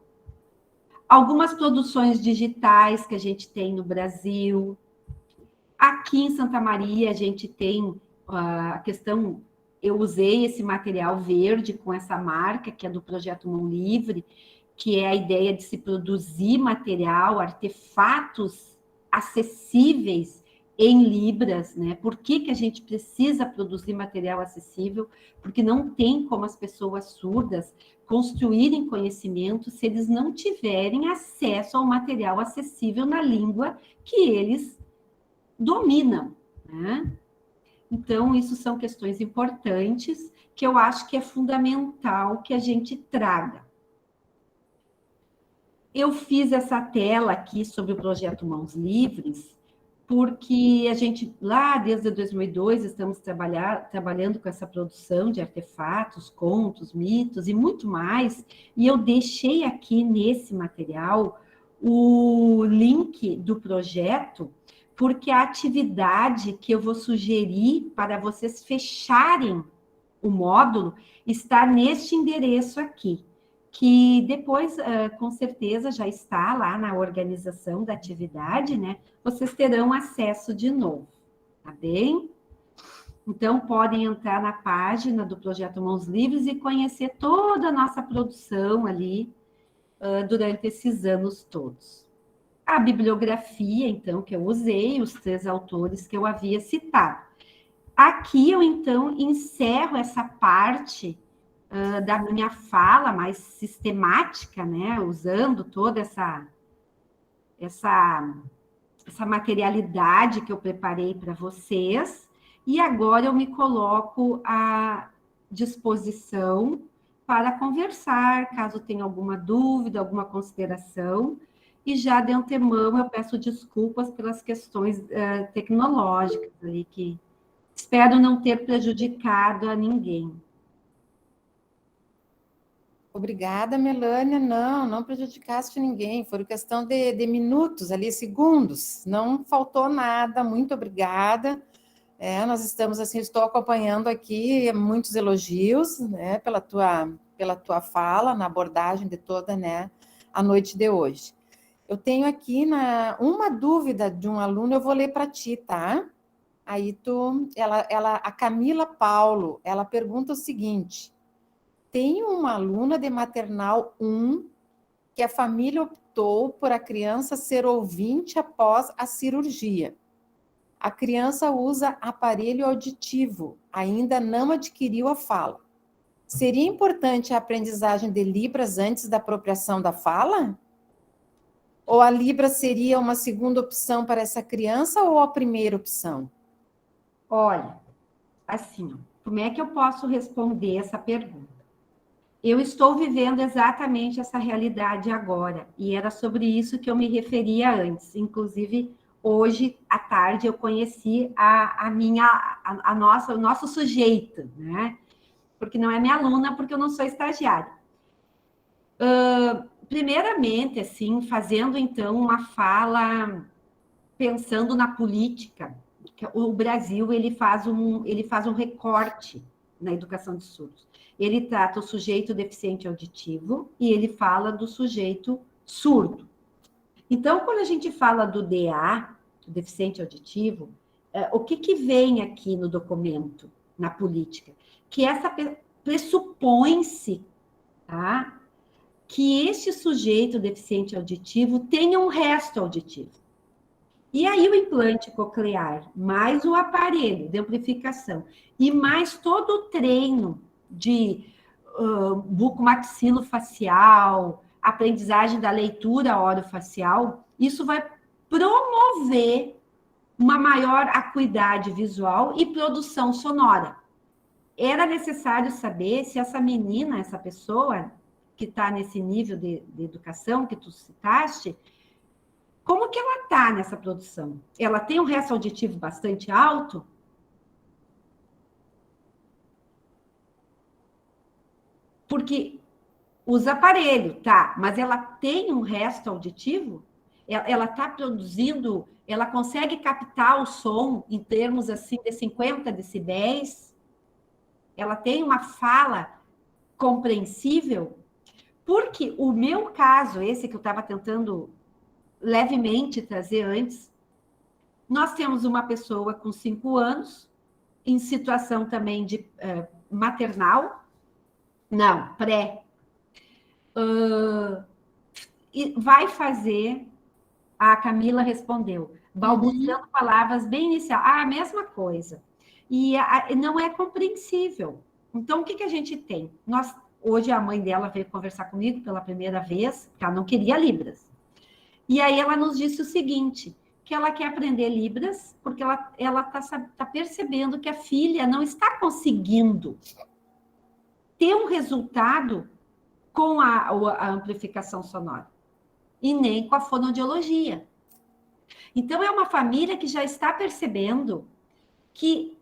S2: Algumas produções digitais que a gente tem no Brasil. Aqui em Santa Maria, a gente tem a questão... Eu usei esse material verde com essa marca, que é do Projeto Mão Livre, que é a ideia de se produzir material, artefatos acessíveis em Libras, né? Por que a gente precisa produzir material acessível? Porque não tem como as pessoas surdas construírem conhecimento se eles não tiverem acesso ao material acessível na língua que eles dominam, né? Então, isso são questões importantes que eu acho que é fundamental que a gente traga. Eu fiz essa tela aqui sobre o projeto Mãos Livres, porque a gente, lá desde 2002, estamos trabalhando com essa produção de artefatos, contos, mitos e muito mais, e eu deixei aqui nesse material o link do projeto, porque a atividade que eu vou sugerir para vocês fecharem o módulo está neste endereço aqui, que depois, com certeza, já está lá na organização da atividade, né? Vocês terão acesso de novo, tá bem? Então, podem entrar na página do Projeto Mãos Livres e conhecer toda a nossa produção ali durante esses anos todos. A bibliografia, então, que eu usei, os 3 autores que eu havia citado. Aqui eu, então, encerro essa parte da minha fala mais sistemática, né? Usando toda essa materialidade que eu preparei para vocês. E agora eu me coloco à disposição para conversar, caso tenha alguma dúvida, alguma consideração. E já de antemão eu peço desculpas pelas questões tecnológicas ali, que espero não ter prejudicado a ninguém.
S1: Obrigada, Melânia. Não prejudicaste ninguém. Foi questão de minutos ali, segundos. Não faltou nada. Muito obrigada. Nós estamos assim, estou acompanhando aqui muitos elogios, né, pela tua fala na abordagem de toda, né, a noite de hoje. Eu tenho aqui uma dúvida de um aluno, eu vou ler para ti, tá? Aí a Camila Paulo, ela pergunta o seguinte: tem uma aluna de maternal 1 que a família optou por a criança ser ouvinte após a cirurgia. A criança usa aparelho auditivo, ainda não adquiriu a fala. Seria importante a aprendizagem de Libras antes da apropriação da fala? Ou a Libra seria uma segunda opção para essa criança ou a primeira opção?
S2: Olha, assim, como é que eu posso responder essa pergunta? Eu estou vivendo exatamente essa realidade agora, e era sobre isso que eu me referia antes. Inclusive, hoje à tarde eu conheci o nosso sujeito, né? Porque não é minha aluna, porque eu não sou estagiária. Primeiramente, assim, fazendo então uma fala pensando na política, o Brasil ele faz um recorte na educação de surdos. Ele trata o sujeito deficiente auditivo e ele fala do sujeito surdo. Então, quando a gente fala do DA, deficiente auditivo, o que vem aqui no documento, na política? Que essa pressupõe-se, tá? Que este sujeito deficiente auditivo tenha um resto auditivo. E aí o implante coclear, mais o aparelho de amplificação, e mais todo o treino de bucomaxilofacial, aprendizagem da leitura orofacial, isso vai promover uma maior acuidade visual e produção sonora. Era necessário saber se essa menina, essa pessoa que está nesse nível de educação que tu citaste, como que ela está nessa produção? Ela tem um resto auditivo bastante alto? Porque usa aparelho, tá, mas ela tem um resto auditivo? Ela está produzindo, ela consegue captar o som em termos assim de 50 decibéis? Ela tem uma fala compreensível? Porque o meu caso, esse que eu estava tentando levemente trazer antes, nós temos uma pessoa com 5 anos, em situação também de maternal, não, pré, e vai fazer, a Camila respondeu, balbuciando palavras bem iniciais, a mesma coisa, e não é compreensível. Então, o que a gente tem? Hoje a mãe dela veio conversar comigo pela primeira vez, porque ela não queria Libras. E aí ela nos disse o seguinte, que ela quer aprender Libras, porque ela está percebendo que a filha não está conseguindo ter um resultado com a amplificação sonora, e nem com a fonoaudiologia. Então, é uma família que já está percebendo que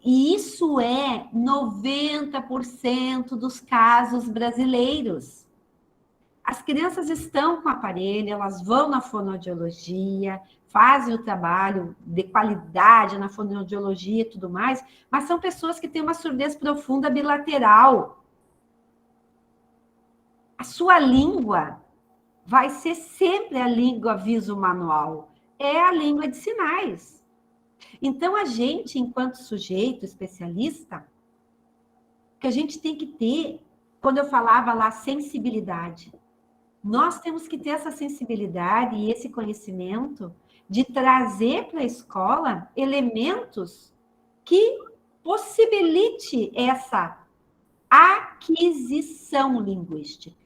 S2: isso é 90% dos casos brasileiros. As crianças estão com aparelho, elas vão na fonoaudiologia, fazem o trabalho de qualidade na fonoaudiologia e tudo mais, mas são pessoas que têm uma surdez profunda bilateral. A sua língua vai ser sempre a língua viso-manual, é a língua de sinais. Então, a gente, enquanto sujeito especialista, que a gente tem que ter, quando eu falava lá, sensibilidade, nós temos que ter essa sensibilidade e esse conhecimento de trazer para a escola elementos que possibilite essa aquisição linguística.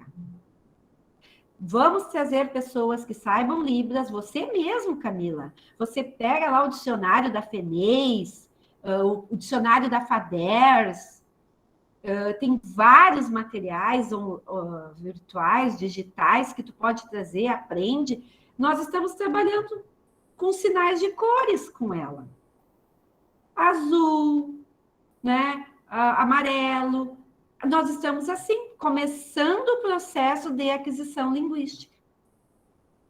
S2: Vamos trazer pessoas que saibam Libras, você mesmo, Camila. Você pega lá o dicionário da FENES, o dicionário da FADERS, tem vários materiais virtuais, digitais, que tu pode trazer, aprende. Nós estamos trabalhando com sinais de cores com ela. Azul, né? Amarelo. Nós estamos, assim, começando o processo de aquisição linguística.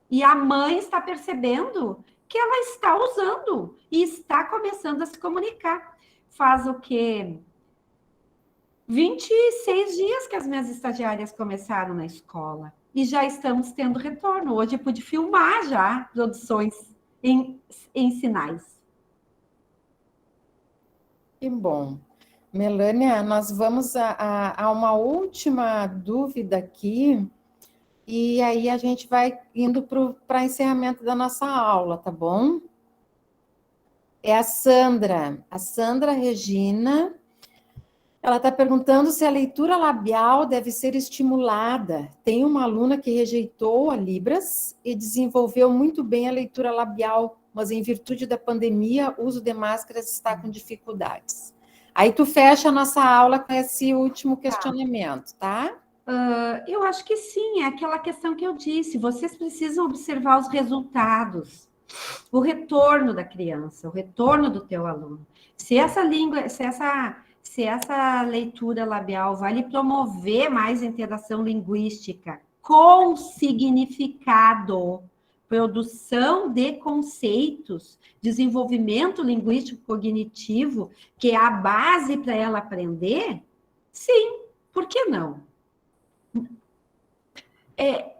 S2: E a mãe está percebendo que ela está usando e está começando a se comunicar. Faz o quê? 26 dias que as minhas estagiárias começaram na escola. E já estamos tendo retorno. Hoje eu pude filmar já produções em sinais.
S1: Que bom. Melânia, nós vamos a uma última dúvida aqui, e aí a gente vai indo para encerramento da nossa aula, tá bom? É a Sandra Regina. Ela está perguntando se a leitura labial deve ser estimulada. Tem uma aluna que rejeitou a Libras e desenvolveu muito bem a leitura labial, mas em virtude da pandemia, o uso de máscaras está com dificuldades. Aí tu fecha a nossa aula com esse último questionamento, tá?
S2: Eu acho que sim, é aquela questão que eu disse. Vocês precisam observar os resultados, o retorno da criança, o retorno do teu aluno. Se essa leitura labial vai lhe promover mais interação linguística com significado, produção de conceitos, desenvolvimento linguístico cognitivo, que é a base para ela aprender, sim, por que não?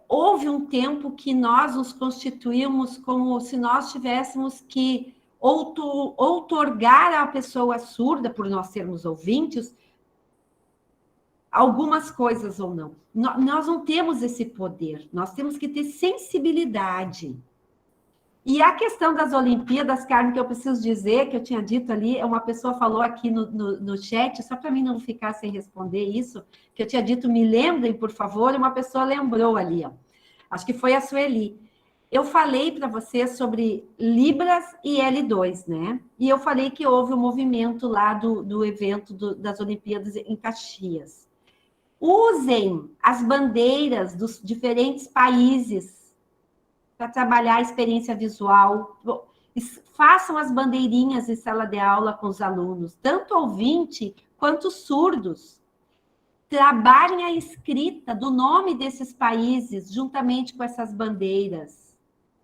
S2: Houve um tempo que nós nos constituímos como se nós tivéssemos que outorgar à pessoa surda, por nós sermos ouvintes, algumas coisas ou não. Nós não temos esse poder, nós temos que ter sensibilidade. E a questão das Olimpíadas, Carmen, que eu preciso dizer, que eu tinha dito ali, uma pessoa falou aqui no chat, só para mim não ficar sem responder isso, que eu tinha dito, me lembrem, por favor, e uma pessoa lembrou ali, ó. Acho que foi a Sueli. Eu falei para você sobre Libras e L2, né? E eu falei que houve um movimento lá do evento das Olimpíadas em Caxias. Usem as bandeiras dos diferentes países para trabalhar a experiência visual. Façam as bandeirinhas em sala de aula com os alunos, tanto ouvinte quanto surdos. Trabalhem a escrita do nome desses países juntamente com essas bandeiras.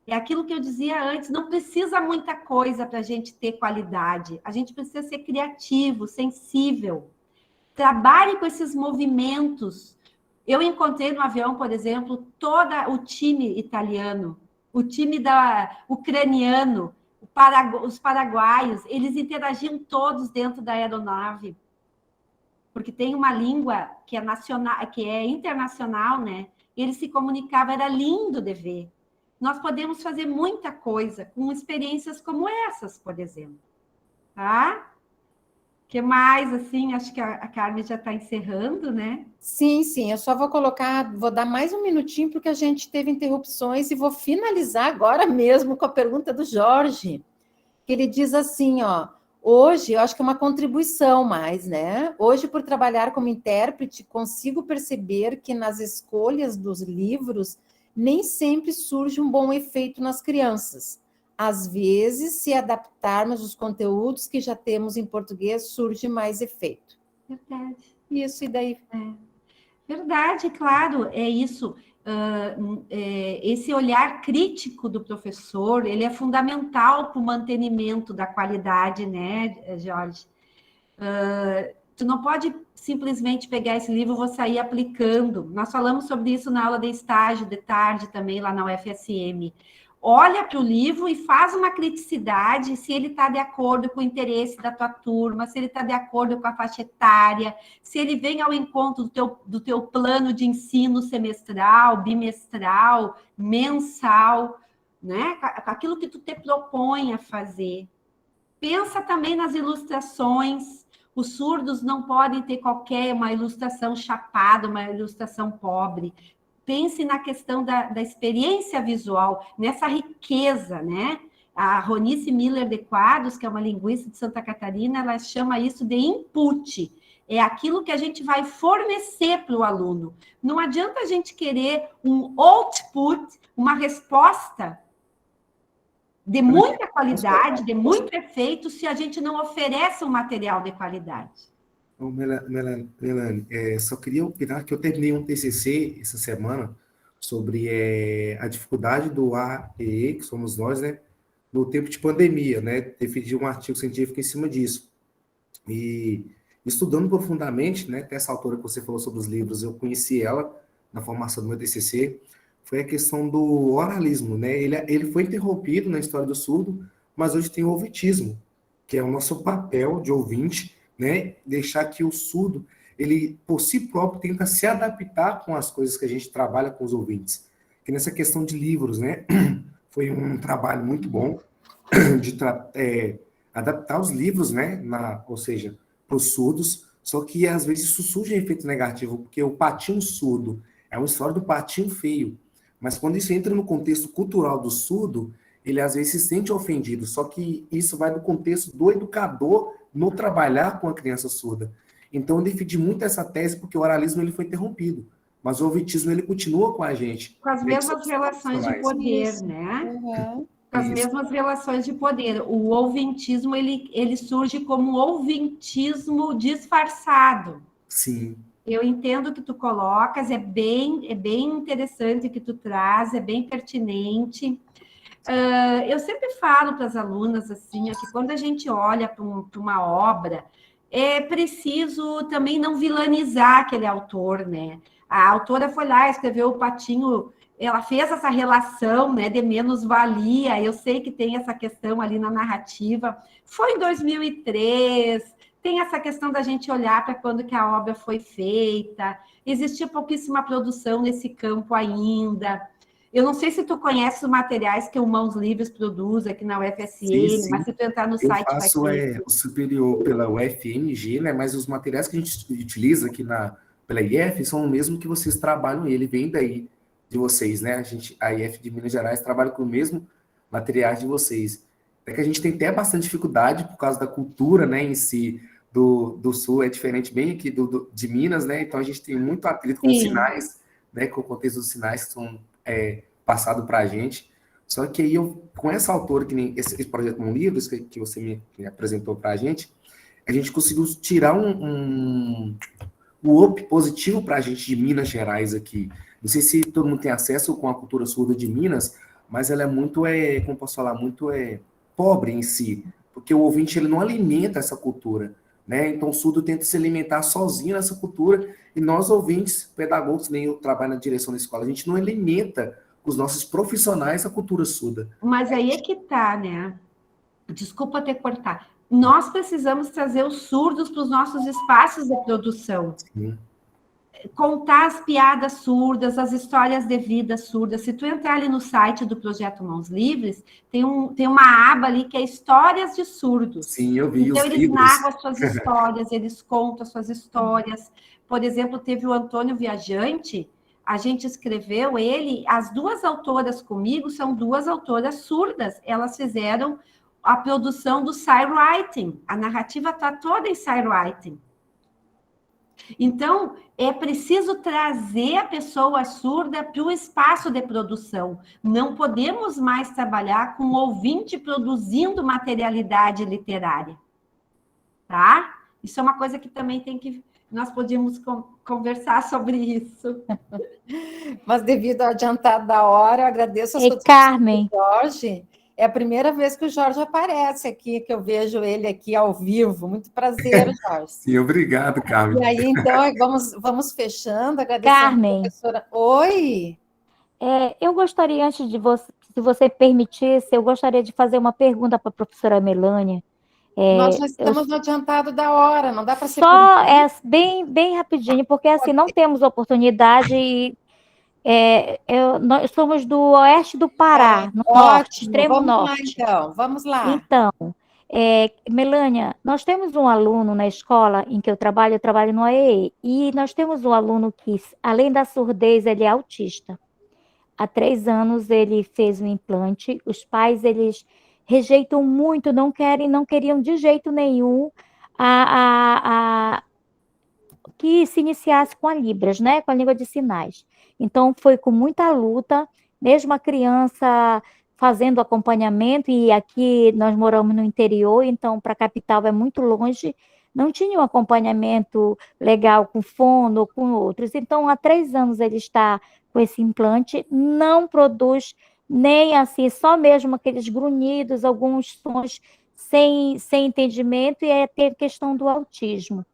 S2: É aquilo que eu dizia antes, não precisa muita coisa para a gente ter qualidade. A gente precisa ser criativo, sensível. Trabalhe com esses movimentos. Eu encontrei no avião, por exemplo, todo o time italiano, o time ucraniano, os paraguaios, eles interagiam todos dentro da aeronave, porque tem uma língua que é nacional, que é internacional, né? Eles se comunicavam, era lindo de ver. Nós podemos fazer muita coisa com experiências como essas, por exemplo. Tá? O que mais, assim, acho que a Carmen já está encerrando, né?
S1: Sim, eu só vou dar mais um minutinho, porque a gente teve interrupções, e vou finalizar agora mesmo com a pergunta do Jorge, que ele diz assim, ó, hoje, eu acho que é uma contribuição mais, né? Hoje, por trabalhar como intérprete, consigo perceber que nas escolhas dos livros, nem sempre surge um bom efeito nas crianças. Às vezes, se adaptarmos os conteúdos que já temos em português, surge mais efeito.
S2: Verdade.
S1: Isso, e daí?
S2: Verdade, claro, é isso. Esse olhar crítico do professor, ele é fundamental para o mantenimento da qualidade, né, Jorge? Tu não pode simplesmente pegar esse livro e vou sair aplicando. Nós falamos sobre isso na aula de estágio de tarde também, lá na UFSM. Olha para o livro e faz uma criticidade se ele está de acordo com o interesse da tua turma, se ele está de acordo com a faixa etária, se ele vem ao encontro do teu plano de ensino semestral, bimestral, mensal, né? Aquilo que tu te propõe a fazer. Pensa também nas ilustrações. Os surdos não podem ter uma ilustração chapada, uma ilustração pobre. Pense na questão da experiência visual, nessa riqueza, né? A Ronice Miller de Quadros, que é uma linguista de Santa Catarina, ela chama isso de input. É aquilo que a gente vai fornecer para o aluno. Não adianta a gente querer um output, uma resposta de muita qualidade, de muito efeito, se a gente não oferece um material de qualidade.
S6: Melanie, só queria opinar que eu terminei um TCC essa semana sobre a dificuldade do AEE, que somos nós, né, no tempo de pandemia, né, defendi um artigo científico em cima disso. E estudando profundamente, né, até essa autora que você falou sobre os livros, eu conheci ela na formação do meu TCC, foi a questão do oralismo, né, ele foi interrompido na história do surdo, mas hoje tem o ouvitismo, que é o nosso papel de ouvinte, né, deixar que o surdo, ele por si próprio tenta se adaptar com as coisas que a gente trabalha com os ouvintes. Que nessa questão de livros, né, foi um trabalho muito bom de adaptar os livros, né, ou seja, para os surdos, só que às vezes isso surge um efeito negativo, porque o patinho surdo é uma história do patinho feio, mas quando isso entra no contexto cultural do surdo, ele às vezes se sente ofendido, só que isso vai no contexto do educador no trabalhar com a criança surda. Então eu defendi muito essa tese porque o oralismo ele foi interrompido, mas o ouvitismo ele continua com a gente.
S2: Com as mesmas relações de poder, né?
S1: Uhum.
S2: Com as mesmas relações de poder. O ouvintismo, ele surge como ouvintismo disfarçado.
S6: Sim.
S2: Eu entendo o que tu colocas, é bem interessante o que tu traz, é bem pertinente. Eu sempre falo para as alunas assim, que quando a gente olha para uma obra, é preciso também não vilanizar aquele autor, né? A autora foi lá, escreveu o Patinho, ela fez essa relação, né, de menos-valia, eu sei que tem essa questão ali na narrativa, foi em 2003, tem essa questão da gente olhar para quando que a obra foi feita, existia pouquíssima produção nesse campo ainda. Eu não sei se tu conhece os materiais que o Mãos Livres produz aqui na UFSM,
S6: Sim.
S2: mas se tu entrar no
S6: Eu
S2: site
S6: faço
S2: vai ter.
S6: o superior pela UFMG, né? Mas os materiais que a gente utiliza aqui pela IF são o mesmo que vocês trabalham, ele vem daí de vocês, né? A IF de Minas Gerais trabalha com o mesmo materiais de vocês. É que a gente tem até bastante dificuldade por causa da cultura, né, em si, do Sul, é diferente bem aqui de Minas, né? Então a gente tem muito atrito com os sinais, né? Com o contexto dos sinais que são passados para a gente. Só que aí, com essa autora, que nem esse projeto com livros que você me apresentou para a gente conseguiu tirar um up positivo para a gente de Minas Gerais aqui. Não sei se todo mundo tem acesso com a cultura surda de Minas, mas ela é muito, como posso falar, muito pobre em si, porque o ouvinte ele não alimenta essa cultura, né? Então o surdo tenta se alimentar sozinho nessa cultura, e nós ouvintes, pedagogos, nem eu trabalho na direção da escola, a gente não alimenta os nossos profissionais a cultura surda.
S2: Mas aí é que tá, né? Desculpa ter cortar. Nós precisamos trazer os surdos para os nossos espaços de produção.
S6: Sim.
S2: Contar as piadas surdas, as histórias de vida surdas. Se tu entrar ali no site do Projeto Mãos Livres, tem uma aba ali que é Histórias de Surdos.
S6: Sim, eu vi
S2: então,
S6: os
S2: eles
S6: livros.
S2: narram as suas histórias, eles contam as suas histórias. Por exemplo, teve o Antônio Viajante, a gente escreveu as duas autoras comigo são duas autoras surdas, elas fizeram a produção do Sight-Writing, a narrativa está toda em Sight-Writing. Então, é preciso trazer a pessoa surda para o espaço de produção. Não podemos mais trabalhar com o ouvinte produzindo materialidade literária. Tá? Isso é uma coisa que também nós podíamos conversar sobre isso.
S1: Mas devido ao adiantado da hora, eu agradeço a sua
S7: Carmen.
S1: Jorge. É a primeira vez que o Jorge aparece aqui, que eu vejo ele aqui ao vivo. Muito prazer, Jorge.
S6: Sim, obrigado, Carmen.
S1: E aí, então, vamos fechando, agradecendo
S7: Carmen.
S1: a professora. Oi!
S7: Eu gostaria, antes de você, se você permitisse, eu gostaria de fazer uma pergunta para a professora Melânia.
S1: Nós já estamos no adiantado da hora, não dá para ser...
S7: Só bem rapidinho, porque assim, não temos oportunidade... nós somos do oeste do Pará, no norte, extremo norte.
S1: Vamos lá.
S7: Então, Melânia, nós temos um aluno na escola em que eu trabalho no AEE, e nós temos um aluno que, além da surdez, ele é autista. Há 3 anos ele fez um implante, os pais, eles rejeitam muito, não queriam de jeito nenhum que se iniciasse com a Libras, né, com a língua de sinais. Então, foi com muita luta, mesmo a criança fazendo acompanhamento, e aqui nós moramos no interior, então para a capital é muito longe, não tinha um acompanhamento legal com fono ou com outros. Então, há 3 anos ele está com esse implante, não produz nem assim, só mesmo aqueles grunhidos, alguns sons sem entendimento, e ter questão do autismo.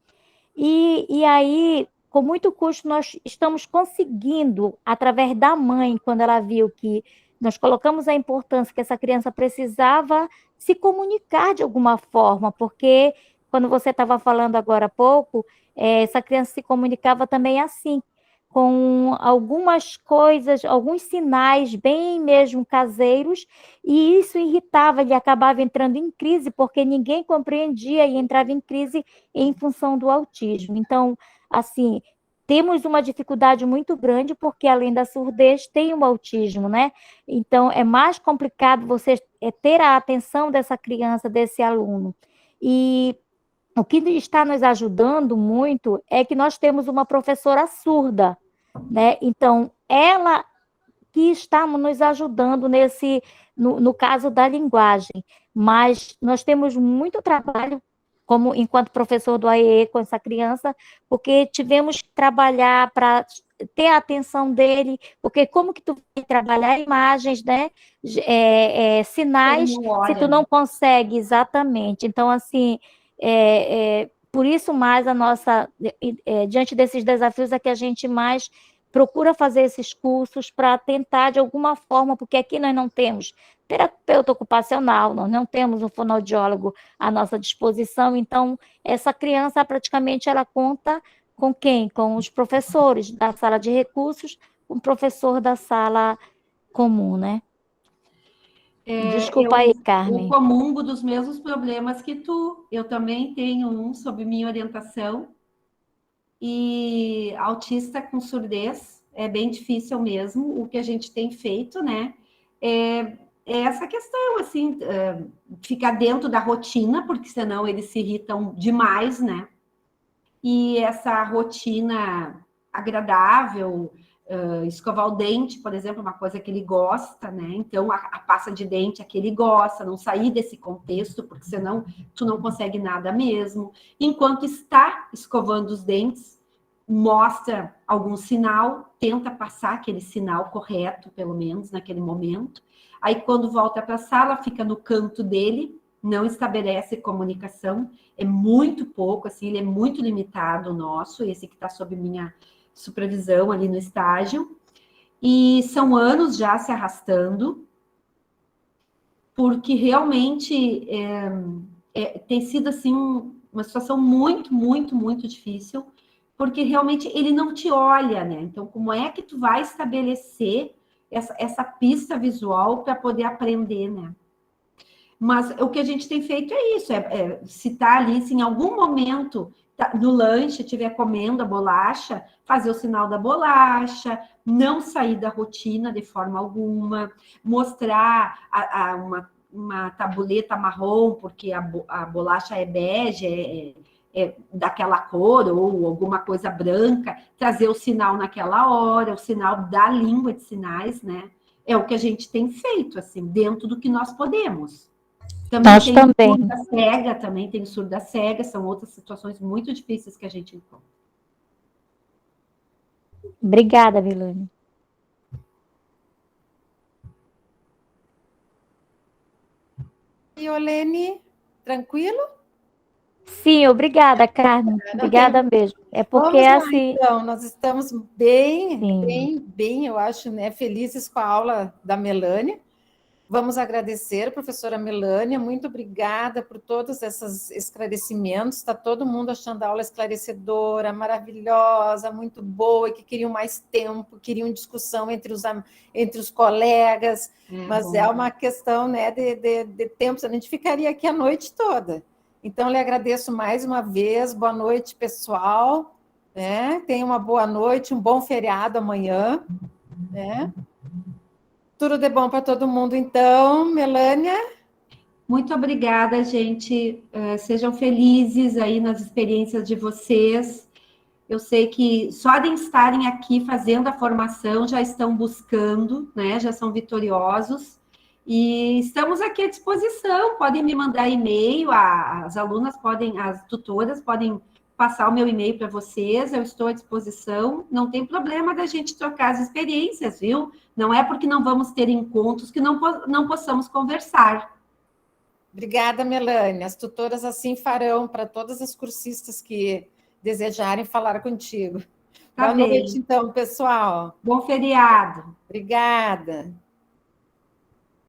S7: E aí, com muito custo, nós estamos conseguindo, através da mãe, quando ela viu que nós colocamos a importância que essa criança precisava se comunicar de alguma forma, porque, quando você estava falando agora há pouco, essa criança se comunicava também assim, com algumas coisas, alguns sinais bem mesmo caseiros, e isso irritava, ele acabava entrando em crise, porque ninguém compreendia e entrava em crise em função do autismo. Então, assim, temos uma dificuldade muito grande, porque além da surdez, tem o autismo, né? Então, é mais complicado você ter a atenção dessa criança, desse aluno. E o que está nos ajudando muito é que nós temos uma professora surda, né? Então, ela que está nos ajudando no caso da linguagem, mas nós temos muito trabalho como enquanto professor do AEE com essa criança, porque tivemos que trabalhar para ter a atenção dele, porque como que tu vai trabalhar imagens, né? Sinais, se tu não consegue exatamente. Então, assim, por isso mais a nossa, diante desses desafios, é que a gente mais procura fazer esses cursos para tentar, de alguma forma, porque aqui nós não temos terapeuta ocupacional, nós não temos um fonoaudiólogo à nossa disposição, então essa criança praticamente ela conta com quem? Com os professores da sala de recursos, com o professor da sala comum, né? Desculpa aí, Carmen.
S2: Eu comungo dos mesmos problemas que tu. Eu também tenho um sob minha orientação. E autista com surdez é bem difícil mesmo. O que a gente tem feito, né? É essa questão, assim, ficar dentro da rotina, porque senão eles se irritam demais, né? E essa rotina agradável, escovar o dente, por exemplo, é uma coisa que ele gosta, né? Então, a pasta de dente é que ele gosta, não sair desse contexto, porque senão tu não consegue nada mesmo. Enquanto está escovando os dentes, mostra algum sinal, tenta passar aquele sinal correto, pelo menos naquele momento. Aí, quando volta para a sala, fica no canto dele, não estabelece comunicação, é muito pouco, assim, ele é muito limitado o nosso, esse que está sob minha supervisão ali no estágio, e são anos já se arrastando, porque realmente tem sido, assim, uma situação muito, muito, muito difícil, porque realmente ele não te olha, né? Então, como é que tu vai estabelecer essa pista visual para poder aprender, né? Mas o que a gente tem feito é isso, se tá ali, se em algum momento no lanche estiver comendo a bolacha, fazer o sinal da bolacha, não sair da rotina de forma alguma, mostrar uma tabuleta marrom, porque a bolacha é bege, daquela cor, ou alguma coisa branca, trazer o sinal naquela hora, o sinal da língua de sinais, né? É o que a gente tem feito, assim, dentro do que nós podemos.
S7: Nós também.
S2: Surda cega, também tem surda cega, são outras situações muito difíceis que a gente encontra.
S7: Obrigada, Milene.
S1: E Olene, tranquilo?
S7: Sim, obrigada, Carmen. Obrigada mesmo. É porque
S1: Vamos lá,
S7: assim.
S1: então, nós estamos bem, eu acho, né, felizes com a aula da Melânia. Vamos agradecer, professora Melânia, muito obrigada por todos esses esclarecimentos. Está todo mundo achando a aula esclarecedora, maravilhosa, muito boa, e que queriam mais tempo, queriam discussão entre os colegas, mas bom. É uma questão, né, de tempo, a gente ficaria aqui a noite toda. Então, lhe agradeço mais uma vez, boa noite, pessoal, né? Tenha uma boa noite, um bom feriado amanhã, né? Tudo de bom para todo mundo, então, Melânia.
S2: Muito obrigada, gente. Sejam felizes aí nas experiências de vocês. Eu sei que só de estarem aqui fazendo a formação já estão buscando, né? Já são vitoriosos. E estamos aqui à disposição. Podem me mandar e-mail, as alunas podem, as tutoras podem passar o meu e-mail para vocês, eu estou à disposição, não tem problema da gente trocar as experiências, viu? Não é porque não vamos ter encontros que não possamos conversar.
S1: Obrigada, Melânia. As tutoras assim farão para todas as cursistas que desejarem falar contigo. Boa noite, então, pessoal.
S2: Bom feriado.
S1: Obrigada.